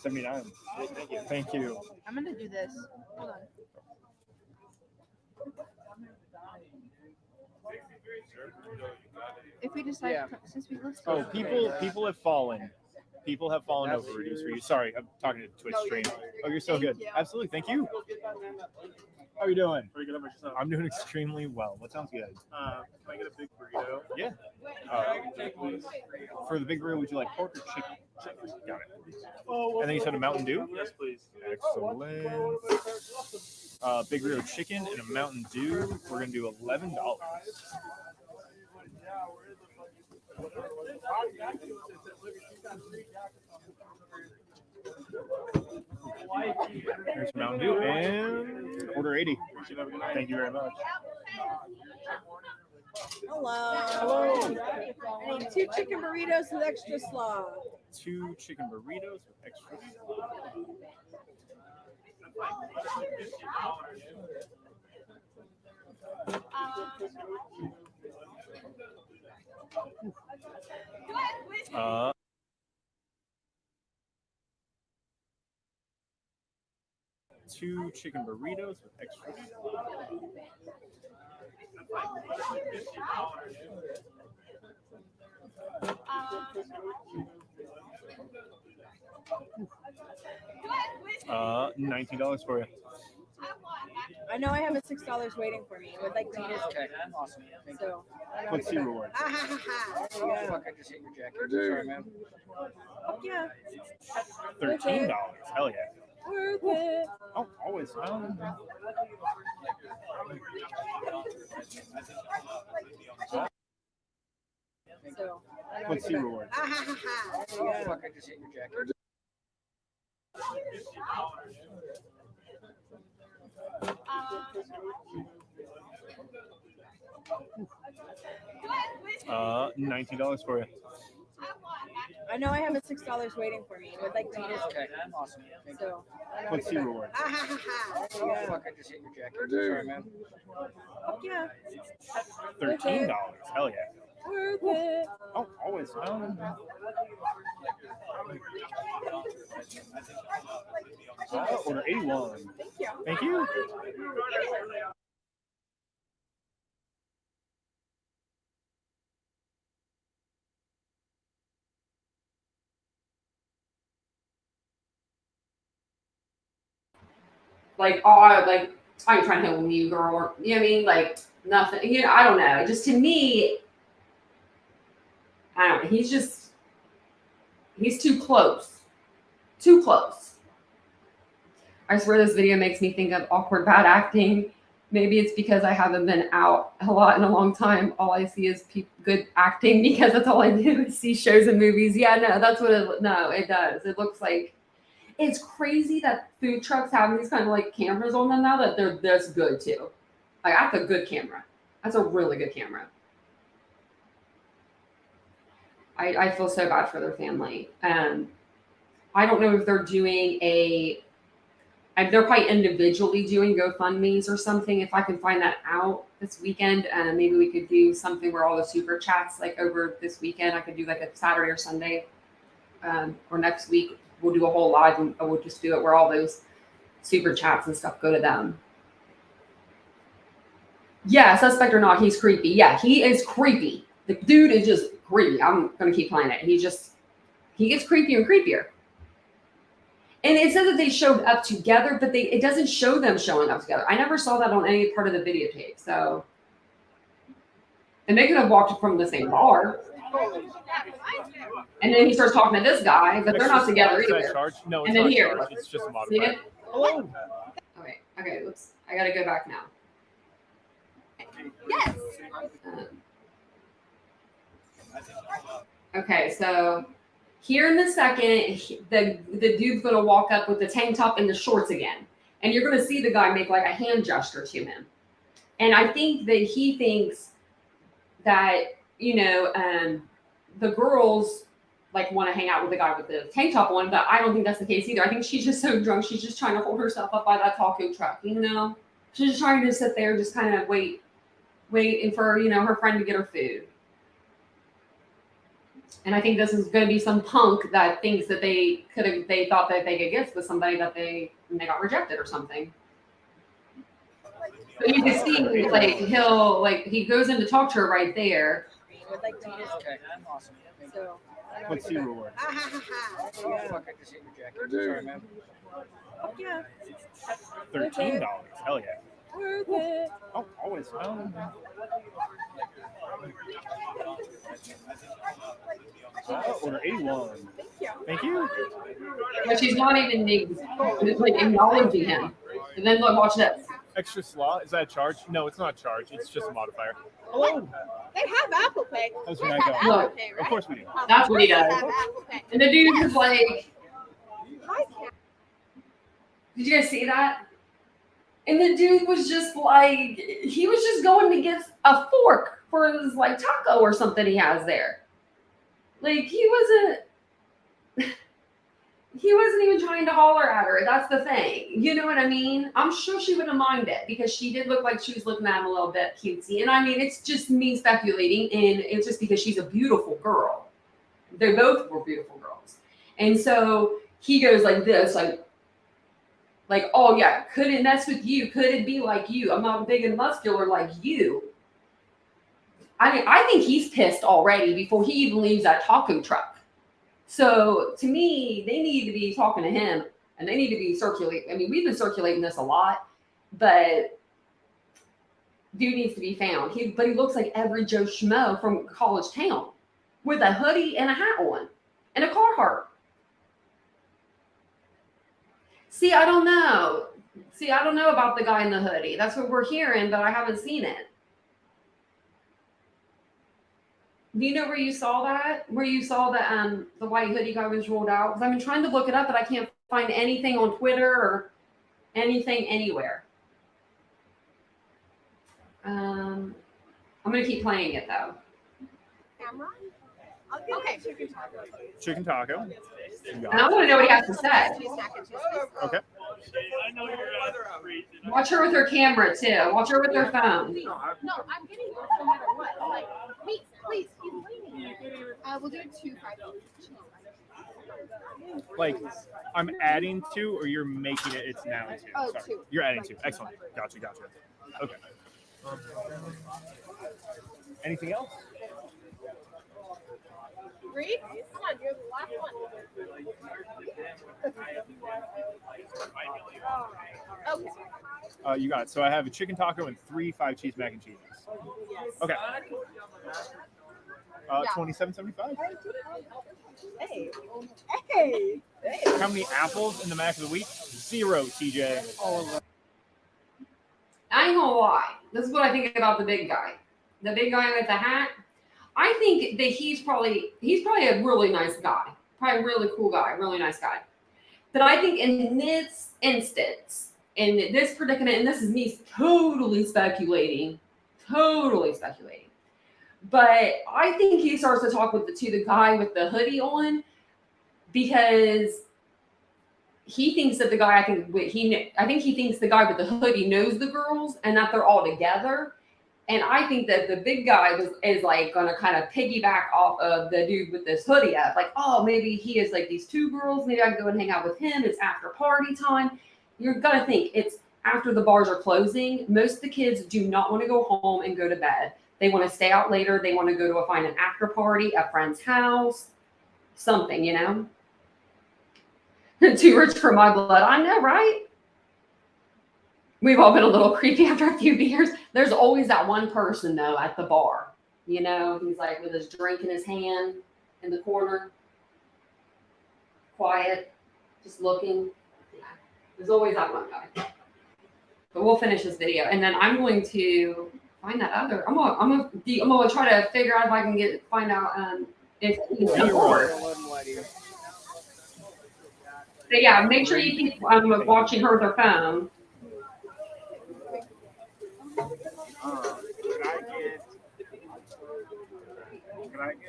79. Thank you. Thank you. I'm gonna do this. Hold on. If we decide, Yeah. since we listed. Oh, people have fallen. People have fallen over reviews for you. Sorry, I'm talking to Twitch stream. Oh, you're so good. Absolutely. Thank you. How are you doing? Pretty good about yourself. I'm doing extremely well. What sounds good? Can I get a big burrito? Yeah. For the big burrito, would you like pork or chicken? Chicken. Got it. And then you said a Mountain Dew? Yes, please. Excellent. Big burrito chicken and a Mountain Dew. We're going to do $11. Here's Mountain Dew and order 80. Thank you very much. Hello. Hello. I need 2 chicken burritos with extra slaw. 2 chicken burritos with extra slaw. 2 chicken burritos with extra $19 for you. I know I have a $6 waiting for me. Would like to use Okay, awesome. Thank you. So. What's the reward? There you Oh, go. fuck, I just hit your jacket. Sorry, man. Yeah. $13. Hell yeah. Worth it. Oh, always. So. What's the reward? There you Oh, go. fuck, I just hit your jacket. $19 for you. I know I have a $6 waiting for me. Would like to use Okay, awesome. Thank you. So. What's the reward? There you Oh, go. fuck, I just hit your jacket. Sorry, man. Yeah. $13. Hell yeah. Worth it. Oh, always. Order 81. Thank you. Thank you. I'm trying to hit with you, girl. You know what I mean? Like nothing. You know, I don't know. Just to me, I don't know. He's too close. Too close. I swear this video makes me think of awkward bad acting. Maybe it's because I haven't been out a lot in a long time. All I see is good acting because that's all I do is see shows and movies. Yeah, no, that's what it does. It looks like it's crazy that food trucks have these kind of like cameras on them now that they're this good too. Like that's a good camera. That's a really good camera. I feel so bad for their family. I don't know if they're doing they're probably individually doing GoFundMes or something. If I can find that out this weekend, maybe we could do something where all the super chats like over this weekend, I could do like a Saturday or Sunday, or next week we'll do a whole live and we'll just do it where all those super chats and stuff go to them. Yeah, suspect or not, he's creepy. Yeah, he is creepy. The dude is just creepy. I'm gonna keep playing it. He gets creepier and creepier. And it says that they showed up together, but it doesn't show them showing up together. I never saw that on any part of the videotape. So, and they could have walked from the same bar. And then he starts talking to this guy, but they're not together Is that either. charged? No, it's And then not here, charged. It's just a see modifier. it? Hello. Okay, let's. I gotta go back now. Yes. Okay, so here in the second, the dude's gonna walk up with the tank top and the shorts again, and you're gonna see the guy make like a hand gesture to him, and I think that he thinks that the girls like want to hang out with the guy with the tank top on, but I don't think that's the case either. I think she's just so drunk, she's just trying to hold herself up by that taco truck, She's just trying to sit there, just kind of waiting for her friend to get her food. And I think this is going to be some punk that thinks that they thought that they could get with somebody that they got rejected or something. But you can see like he goes in to talk to her right there. Okay, awesome. So, What's the reward? Fuck, I just hit your jacket. Sorry, man. Yeah. $13. Hell yeah. Worth it. Oh, always. Order 81. Thank you. But she's not even like acknowledging him. And then look, watch this. Extra slot? Is that a charge? No, it's not a charge. It's just a modifier. Hello. They have Apple Pay. How's You your guys night have going? Apple Pay, right? Of course we do. That's what he Of course does. they have Apple Pay. And the dude is like, Hi, did you guys see that? And the dude was just like, he was just going to get a fork for his like taco or something he has there. Like he wasn't even trying to holler at her. That's the thing. You know what I mean? I'm sure she wouldn't mind it because she did look like she was looking at him a little bit cutesy. And I mean, it's just me speculating, and it's just because she's a beautiful girl. They both were beautiful girls. And so he goes like this, like, oh yeah, could it mess with you? Could it be like you? I'm not big and muscular like you. I mean, I think he's pissed already before he even leaves that taco truck. So to me, they need to be talking to him, and they need to be circulating. I mean, we've been circulating this a lot, but dude needs to be found. But he looks like every Joe Schmo from college town with a hoodie and a hat on and a Carhartt. See, I don't know. I don't know about the guy in the hoodie. That's what we're hearing, but I haven't seen it. Do you know where you saw that? Where you saw the white hoodie guy was rolled out? Because I've been trying to look it up, but I can't find anything on Twitter or anything anywhere. I'm gonna keep playing it though. Camera? Okay. Chicken taco. And I want to know what he has to say. Okay. Watch her with her camera too. Watch her with her phone. No, I'm getting yours no matter what. Like, wait, please, he's waiting. We'll do it 2 5. Like, I'm adding 2, or you're making it? It's now 2. Oh, Sorry. 2. You're adding 2. Excellent. Gotcha. Okay. Anything else? Read? Come on, you're the last one. Okay. You got it. So I have a chicken taco and 3 5-cheese mac and cheeses. Yes. Okay. $27.75. Hey. How many apples in the Mac of the week? 0, TJ. All of them. I ain't gonna lie. This is what I think about the big guy. The big guy with the hat. I think that he's probably a really nice guy. Probably a really cool guy, really nice guy. But I think in this instance, in this predicament, and this is me totally speculating, but I think he starts to talk with the guy with the hoodie on because he thinks that the guy, I think he thinks the guy with the hoodie knows the girls and that they're all together. And I think that the big guy is like going to kind of piggyback off of the dude with this hoodie up. Like, oh, maybe he is like these 2 girls. Maybe I can go and hang out with him. It's after party time. You're going to think it's after the bars are closing, most of the kids do not want to go home and go to bed. They want to stay out later. They want to go to find an after party, a friend's house, something, you know? Too rich for my blood. I know, right? We've all been a little creepy after a few beers. There's always that one person, though, at the bar. You know, he's like with his drink in his hand in the corner, quiet, just looking. There's always that one guy. But we'll finish this video, and then I'm going to find that other. I'm gonna try to figure out if I can find out if he's bored. So yeah, make sure you keep watching her with her phone. Can I get?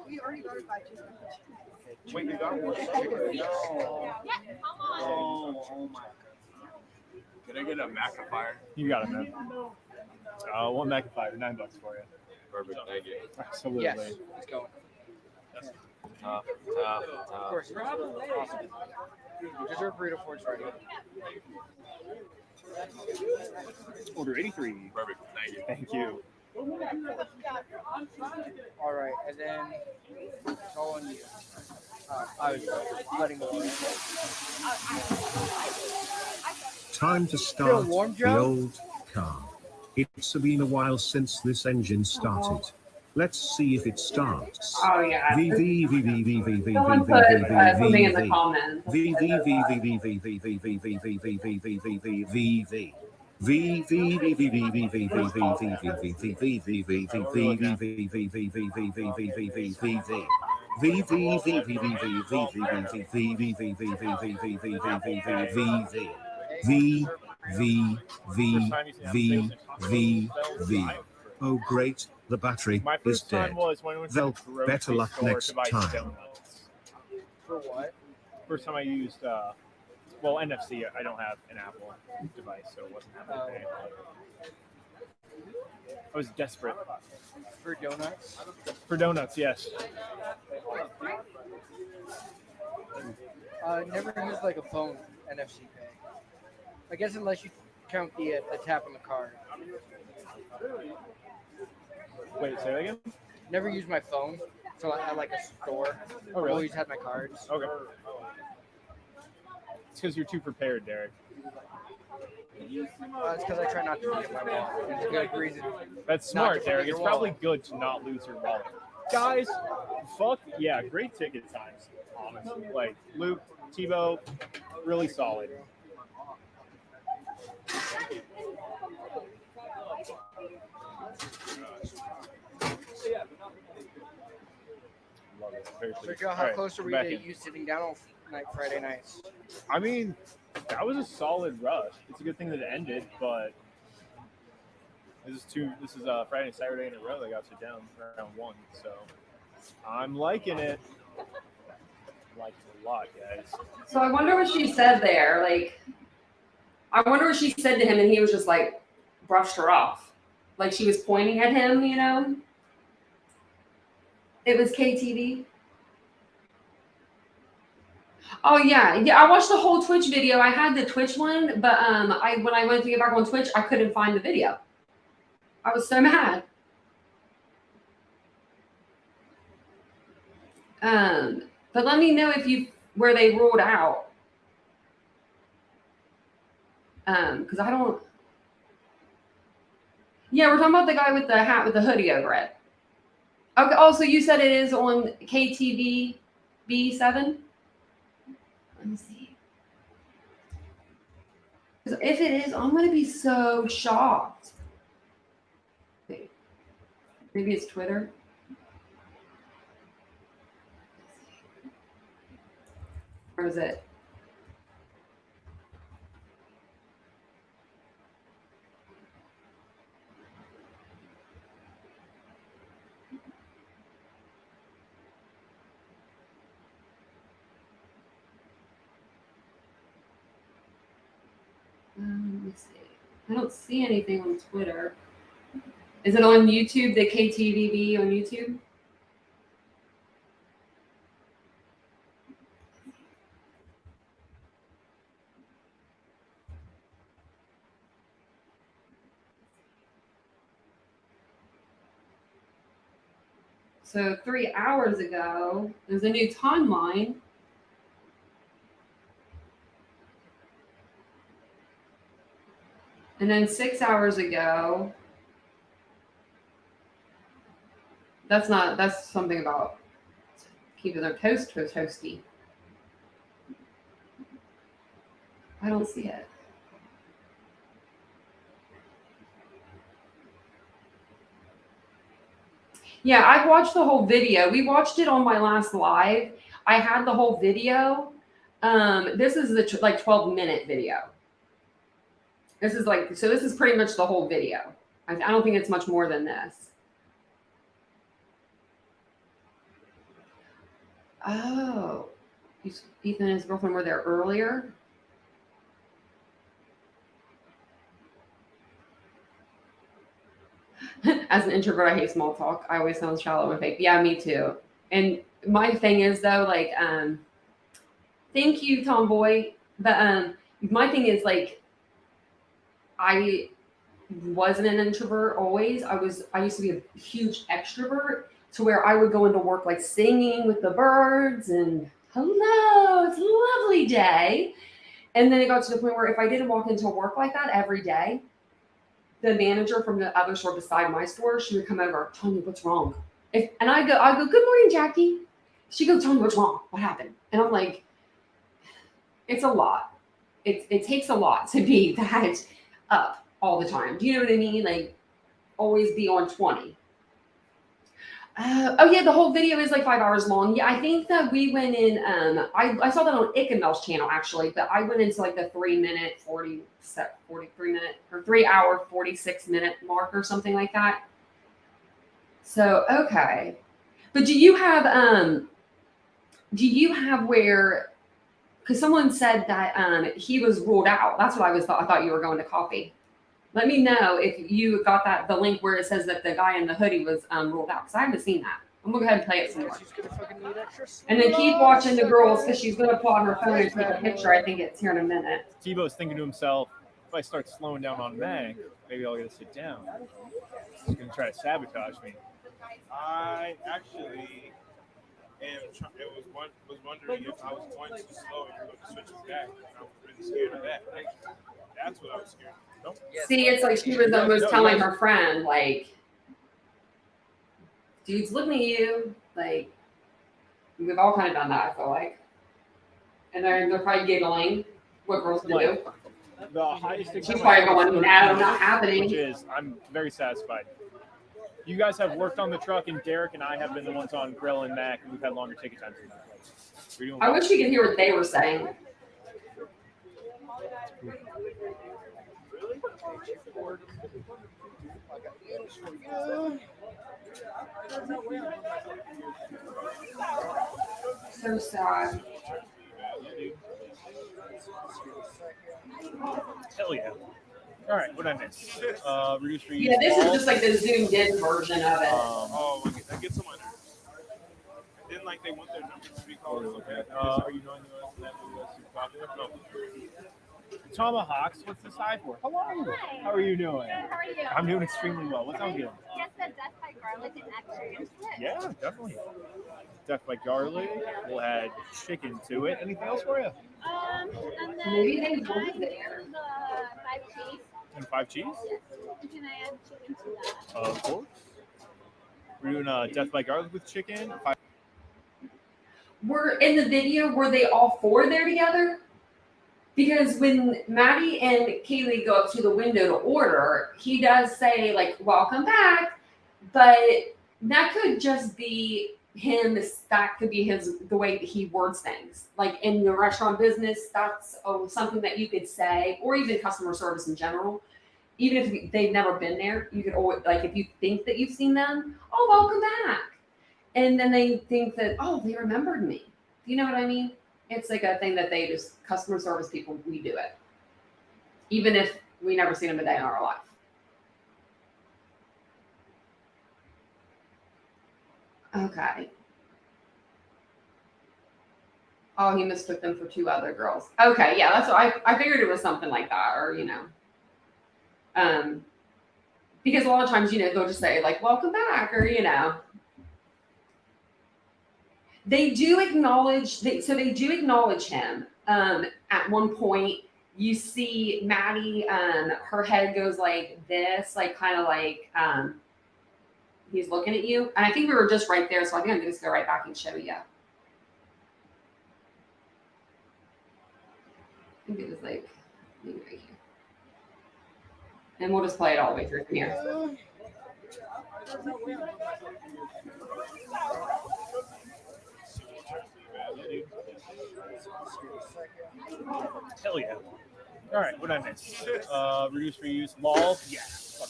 We already got it by 2 seconds. Wait, you got one? Oh my. Can I get a magnifier? You got it, man. One magnifier, $9 for you. Perfect, thank you. Absolutely. Yes, let's go. Tough. Of course. Awesome. You deserve burrito for it's ready. Order 83. Perfect, thank you. Thank you. All right, and then it's all on you. I was letting go. Time to start the old car. It's been a while since this engine started. Let's see if it starts. Oh yeah. Someone put something in the comments. Oh great, the battery is dead. Well, better luck next time. For what? First time I used, well, NFC. I don't have an Apple device, so it wasn't happening. I was desperate. For donuts? For donuts, yes. Never used like a phone NFC pay. I guess unless you count the tap on the card. Wait, say that again? Never used my phone until at like a store. Oh, really? I always had my cards. Okay. It's because you're too prepared, Derek. It's because I try not to forget my wallet. It's a good reason. That's smart, Derek. It's probably good to not lose your wallet. Guys, fuck yeah, great ticket times. Honestly, like Luke, Tebow, really solid. Love it. Very So, pleased. Joe, how All right, close are we back to in. you sitting down on Friday nights? I mean, that was a solid rush. It's a good thing that it ended, but this is Friday and Saturday in a row that got sit down round 1, so I'm liking it. Like it a lot, guys. So I wonder what she said there. Like, I wonder what she said to him, and he was just like brushed her off, like she was pointing at him. You know, it was KTV. Oh yeah, I watched the whole Twitch video. I had the Twitch one, but when I went to get back on Twitch, I couldn't find the video. I was so mad. But let me know if where they ruled out. Because I don't. Yeah, we're talking about the guy with the hat with the hoodie over it. Okay. Oh, so you said it is on KTV B7. Let me see. 'Cause if it is, I'm gonna be so shocked. Wait. Maybe it's Twitter. Or is it? Let me see. I don't see anything on Twitter. Is it on YouTube, the KTVB on YouTube? So 3 hours ago, there's a new timeline. And then 6 hours ago, that's something about keeping their toast toasty. I don't see it. Yeah, I've watched the whole video. We watched it on my last live. I had the whole video. This is the 12-minute video. This is this is pretty much the whole video. I don't think it's much more than this. Oh, Ethan and his girlfriend were there earlier. As an introvert, I hate small talk. I always sound shallow and fake. Yeah, me too. And my thing is though, like, thank you, Tomboy. But my thing is like, I wasn't an introvert always. I used to be a huge extrovert to where I would go into work like singing with the birds and hello, it's a lovely day. And then it got to the point where if I didn't walk into work like that every day, the manager from the other store beside my store, she would come over, tell me what's wrong. And I go, good morning, Jackie. She goes, tell me what's wrong. What happened? And I'm like, it's a lot. It takes a lot to be that up all the time. Do you know what I mean? Like, always be on 20. Oh yeah, the whole video is like 5 hours long. Yeah, I think that we went in. I saw that on Ikamel's channel actually, but I went into like the 3-minute 43 minute or 3 hour 46 minute mark or something like that. So okay, but do you have where? Because someone said that he was ruled out. That's what I thought you were going to copy. Let me know if you got the link where it says that the guy in the hoodie was ruled out, because I haven't seen that. I'm going to go ahead and play it some more. And then keep watching the girls, because she's going to pull out her phone and take a picture. I think it's here in a minute. Tebow's thinking to himself, if I start slowing down on Meg, maybe I'll get to sit down. He's going to try to sabotage me. I actually was wondering if I was going too slow and you're going to switch us back. And I was really scared of that. That's what I was scared of. Nope. See, it's like she was almost telling her friend, like, dude's looking at you. Like, we've all kind of done that, I feel like. And they're probably giggling what girls do. The highest She's probably going, no, not happening. Which is, I'm very satisfied. You guys have worked on the truck, and Derek and I have been the ones on Grill and Mac, and we've had longer ticket times. I wish you could hear what they were saying. So sad. Hell yeah. All right, what did I miss? Reduce, reuse. Yeah, this is just like the zoomed in version of it. That gets on my nerves. And then, like, they want their numbers to be called. Okay. Are you knowing the US and that the US is popular? No. Tomahawks, what's the side for? Hello. Hi. How are you doing? Good, how are you? I'm doing extremely well. What sounds good? Just the death by garlic and extra into it. Yeah, definitely. Death by garlic. We'll add chicken to it. Anything else for you? And then Maybe they can won't I there. do the 5 cheese? And 5 cheese? Yes. And can I add chicken to that? Of course. We're doing death by garlic with chicken. Were in the video, were they all four there together? Because when Maddie and Kaylee go up to the window to order, he does say, like, welcome back. But that could just be him. That could be the way that he words things. Like in the restaurant business, that's something that you could say, or even customer service in general. Even if they've never been there, you could always, like, if you think that you've seen them, oh, welcome back. And then they think that, oh, they remembered me. You know what I mean? It's like a thing that they just, customer service people, we do it. Even if we never seen them a day in our life. Okay. Oh, he mistook them for two other girls. Okay, yeah, that's what I figured it was something like that, or, you know. Because a lot of times, you know, they'll just say, like, welcome back, or, you know. They do acknowledge, they do acknowledge him. At one point, you see Maddie, her head goes like this, like kind of like he's looking at you. And I think we were just right there, so I think I'm gonna just go right back and show you. I think it was like maybe right here. And we'll just play it all the way through from here. Hell yeah. All right, what did I miss? Reduce, reuse, lol. Yeah. Fuck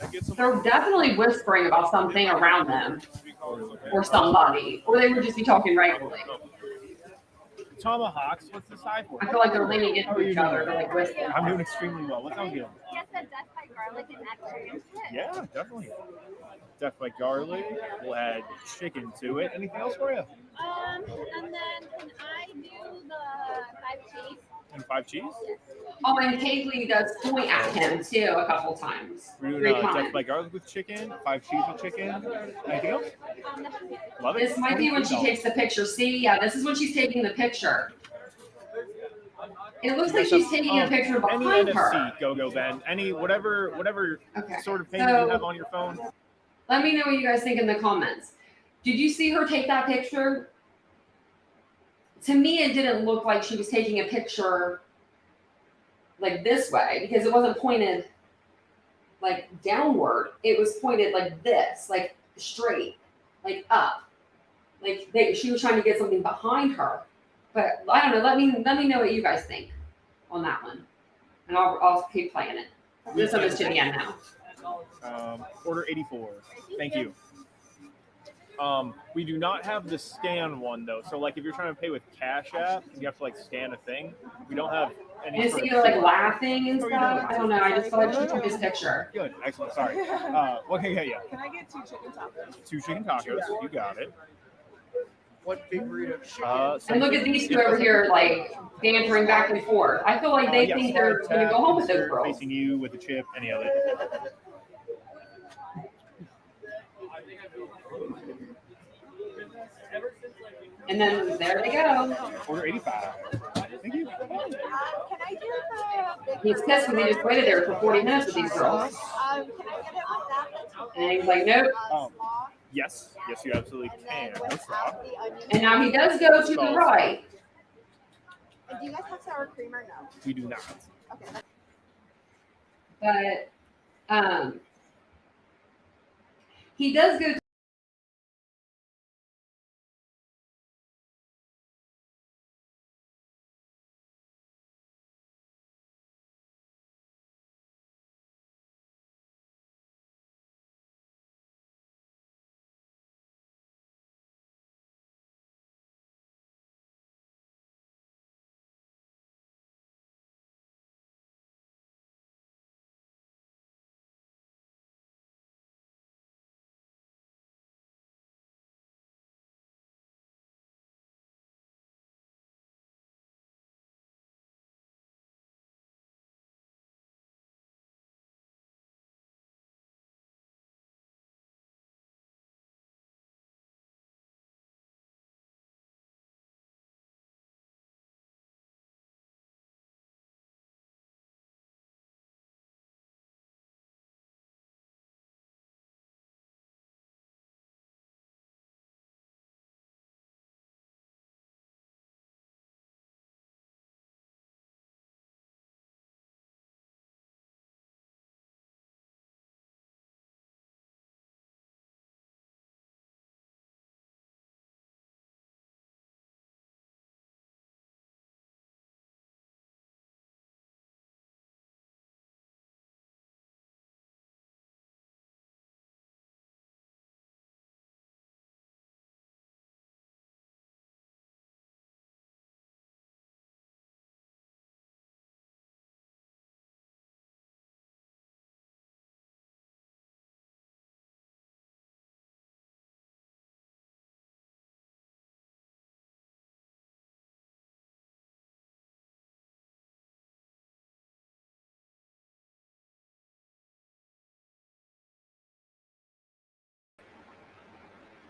yeah. They're definitely whispering about something around them or somebody, or they would just be talking regularly. Tomahawks, what's the side for? I feel like they're leaning into each other. They're like whispering. I'm doing extremely well. What sound good? Yes, the death by garlic and extra into it. Yeah, definitely. Death by garlic. We'll add chicken to it. Anything else for you? And then can I do the 5 cheese? And 5 cheese? Oh, and Kaylee does point at him too a couple times. We're doing death by garlic with chicken, 5 cheese with chicken. Anything else? Love it. This might be when she takes the picture. See, yeah, this is when she's taking the picture. It looks like she's taking a picture behind any her. NFC, go Ben. Any whatever Okay. sort of payment you have on your phone. Let me know what you guys think in the comments. Did you see her take that picture? To me, it didn't look like she was taking a picture like this way because it wasn't pointed like downward. It was pointed like this, like straight, like up. Like she was trying to get something behind her. But I don't know. Let me know what you guys think on that one, and I'll keep playing it. This one is to the end now. Order 84. Thank you. We do not have the scan one though. So like if you're trying to pay with Cash App, you have to like scan a thing. We don't have any. And see her like laughing and stuff. I don't know. I just feel like she took this picture. Good. Excellent. Sorry. What can I get you? Can I get 2 chicken tacos? 2 chicken tacos. You got it. What big burrito chicken? And look at these two over here, like bantering back and forth. I feel like they Yes. think they're going to go home with those girls. Facing you with the chip. Any of it. And then there they go. Order 85. Thank you. Can I do the He's pissed because he just waited there for 40 minutes with these girls. Can I get it with that? And he's like, nope. Yes. Yes, you absolutely can. No straw. And now he does go to the right. Do you guys have sour cream or no? We do not. Okay. But he does go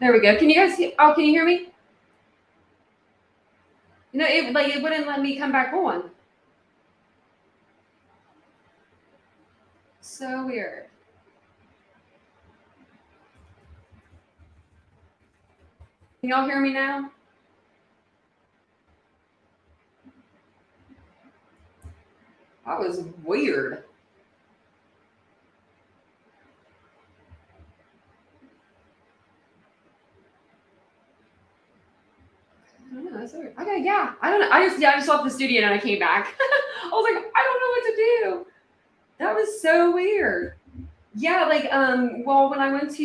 There we go. Can you guys hear? Oh, can you hear me? No, it wouldn't let me come back on. So weird. Can y'all hear me now? That was weird. I don't know. That's weird. Okay, yeah. I don't know. I just left the studio and I came back. I was like, I don't know what to do. That was so weird. Yeah, well, when I went to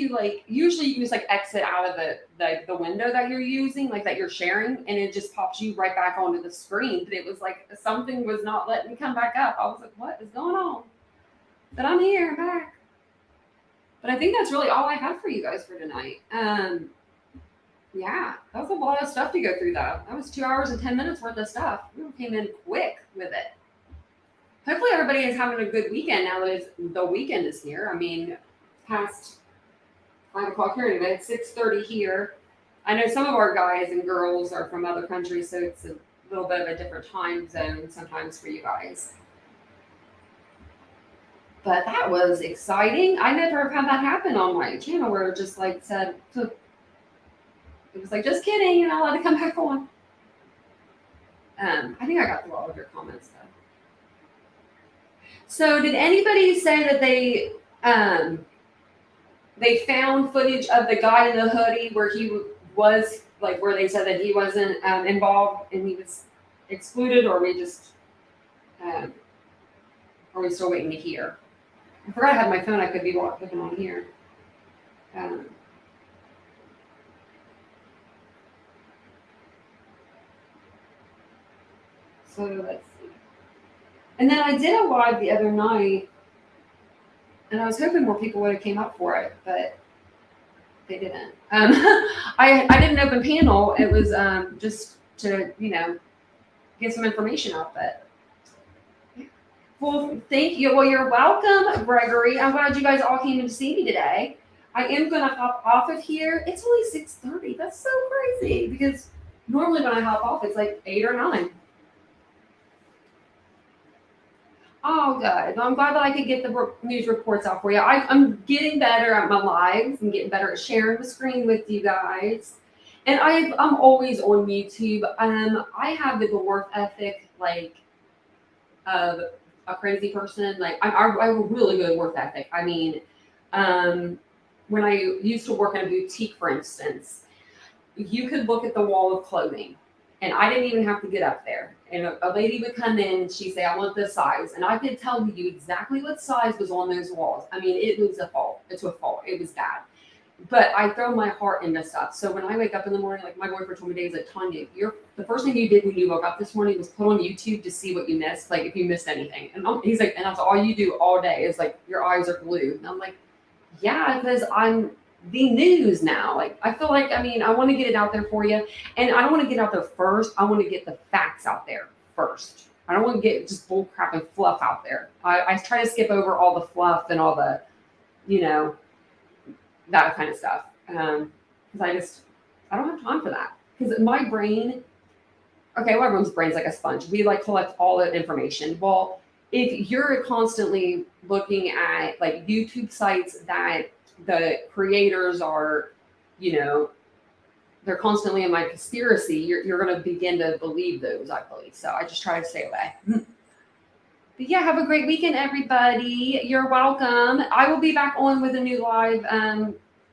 usually you can just exit out of the window that you're using, that you're sharing, and it just pops you right back onto the screen. But it was like something was not letting me come back up. I was like, what is going on? But I'm here, I'm back. But I think that's really all I have for you guys for tonight. Yeah, that was a lot of stuff to go through though. That was 2 hours and 10 minutes worth of stuff. We came in quick with it. Hopefully everybody is having a good weekend now that the weekend is here. I mean, past 5 o'clock here anyway. It's 6:30 here. I know some of our guys and girls are from other countries, so it's a little bit of a different time zone sometimes for you guys. But that was exciting. I never had that happen on my channel where it just said, it was just kidding, you're not allowed to come back on. I think I got through all of your comments though. So did anybody say that they found footage of the guy in the hoodie where he was where they said that he wasn't involved and he was excluded, or are we still waiting to hear? I forgot I had my phone. I could be looking on here. So let's see. And then I did a live the other night, and I was hoping more people would have came up for it, but they didn't. I did an open panel. It was just to get some information out. But well, thank you. Well, you're welcome, Gregory. I'm glad you guys all came in to see me today. I am going to hop off of here. It's only 6:30. That's so crazy because normally when I hop off, it's 8 or 9. Oh, good. Well, I'm glad that I could get the news reports out for you. I'm getting better at my lives. I'm getting better at sharing the screen with you guys. And I'm always on YouTube. I have the work ethic of a crazy person. I have a really good work ethic. I mean, when I used to work in a boutique, for instance, you could look at the wall of clothing. And I didn't even have to get up there. And a lady would come in and she'd say, I want this size. And I could tell you exactly what size was on those walls. I mean, it was a fault. It's a fault. It was bad. But I throw my heart into stuff. So when I wake up in the morning, my boyfriend told me today, he's like, Tanya, the first thing you did when you woke up this morning was put on YouTube to see what you missed, if you missed anything. And he's like, and that's all you do all day is your eyes are glued. And I'm like, yeah, because I'm the news now. I feel I want to get it out there for you. And I don't want to get out there first. I want to get the facts out there first. I don't want to get just bull crap and fluff out there. I try to skip over all the fluff and all the, that kind of stuff. Because I don't have time for that. Because my brain, well, everyone's brain's like a sponge. We collect all the information. Well, if you're constantly looking at YouTube sites that the creators are, they're constantly in my conspiracy, you're going to begin to believe those, I believe. So I just try to stay away. But yeah, have a great weekend, everybody. You're welcome. I will be back on with a new live,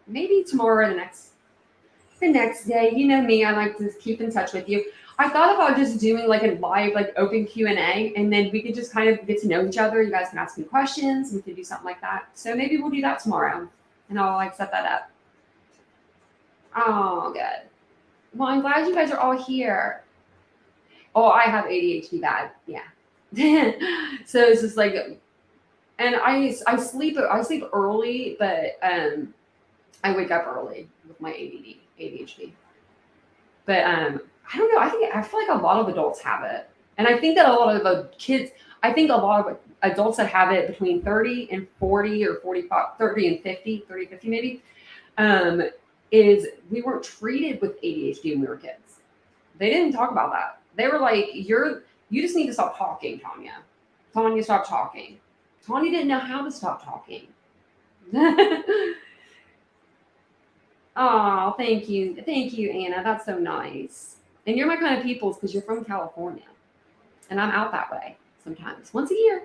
maybe tomorrow or the next day. You know me, I like to keep in touch with you. I thought about just doing a live open Q&A, and then we could just kind of get to know each other. You guys can ask me questions, and we could do something like that. So maybe we'll do that tomorrow, and I'll set that up. Oh, good. Well, I'm glad you guys are all here. Oh, I have ADHD bad. Yeah. So it's just and I sleep early, but I wake up early with my ADHD. But I don't know. I feel like a lot of adults have it, and I think that a lot of kids. I think a lot of adults that have it between 30 and 40 or 45, 30 and 50, 30, 50 maybe. is we weren't treated with ADHD when we were kids. They didn't talk about that. They were like, you just need to stop talking, Tanya. Tanya, stop talking. Tanya didn't know how to stop talking. Oh, thank you. Thank you, Anna. That's so nice. And you're my kind of people because you're from California. And I'm out that way sometimes, once a year.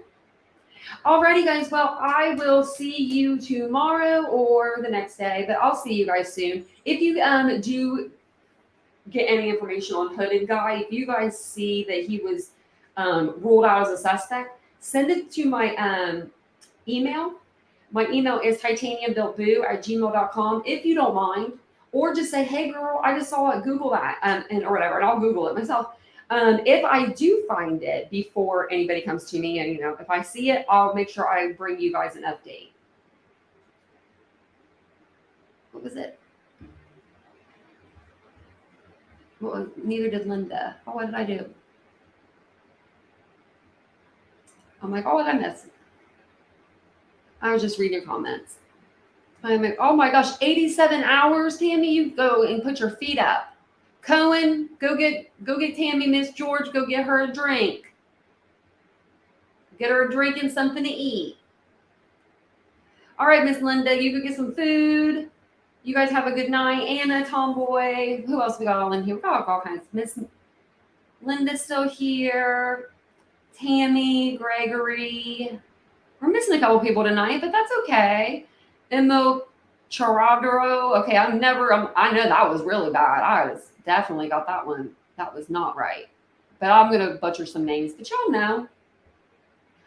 Alrighty, guys. Well, I will see you tomorrow or the next day, but I'll see you guys soon. If you do get any information on Hooded Guy, if you guys see that he was ruled out as a suspect, send it to my email. My email is titaniumbuiltboo@gmail.com if you don't mind. Or just say, hey, girl, I just saw it. Google that or whatever, and I'll Google it myself. If I do find it before anybody comes to me, and if I see it, I'll make sure I bring you guys an update. What was it? Well, neither did Linda. Oh, what did I do? I'm like, oh, what did I miss? I was just reading your comments. I'm like, oh my gosh, 87 hours, Tammy. You go and put your feet up. Cohen, go get Tammy, Miss George, go get her a drink. Get her a drink and something to eat. All right, Miss Linda, you go get some food. You guys have a good night. Anna, Tomboy. Who else we got all in here? We got all kinds. Miss Linda's still here. Tammy, Gregory. We're missing a couple people tonight, but that's okay. Emo Charadoro. Okay, I know that was really bad. I was definitely got that one. That was not right. But I'm going to butcher some names, but y'all know.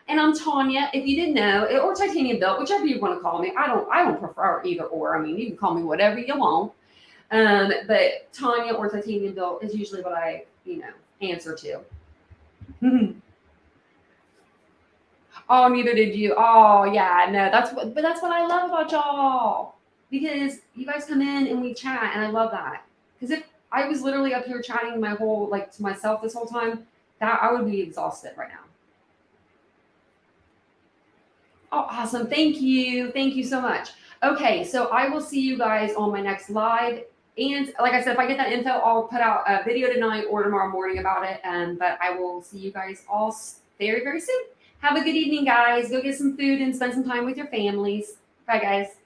And I'm Tanya, if you didn't know, or TitaniumBuilt, whichever you want to call me. I don't prefer either or. I mean, you can call me whatever you want. But Tanya or TitaniumBuilt is usually what I, answer to. Oh, neither did you. Oh, yeah, no, that's what I love about y'all. Because you guys come in and we chat, and I love that. Because if I was literally up here chatting to myself this whole time, that I would be exhausted right now. Oh, awesome. Thank you. Thank you so much. Okay, so I will see you guys on my next live. And like I said, if I get that info, I'll put out a video tonight or tomorrow morning about it. But I will see you guys all very, very soon. Have a good evening, guys. Go get some food and spend some time with your families. Bye, guys.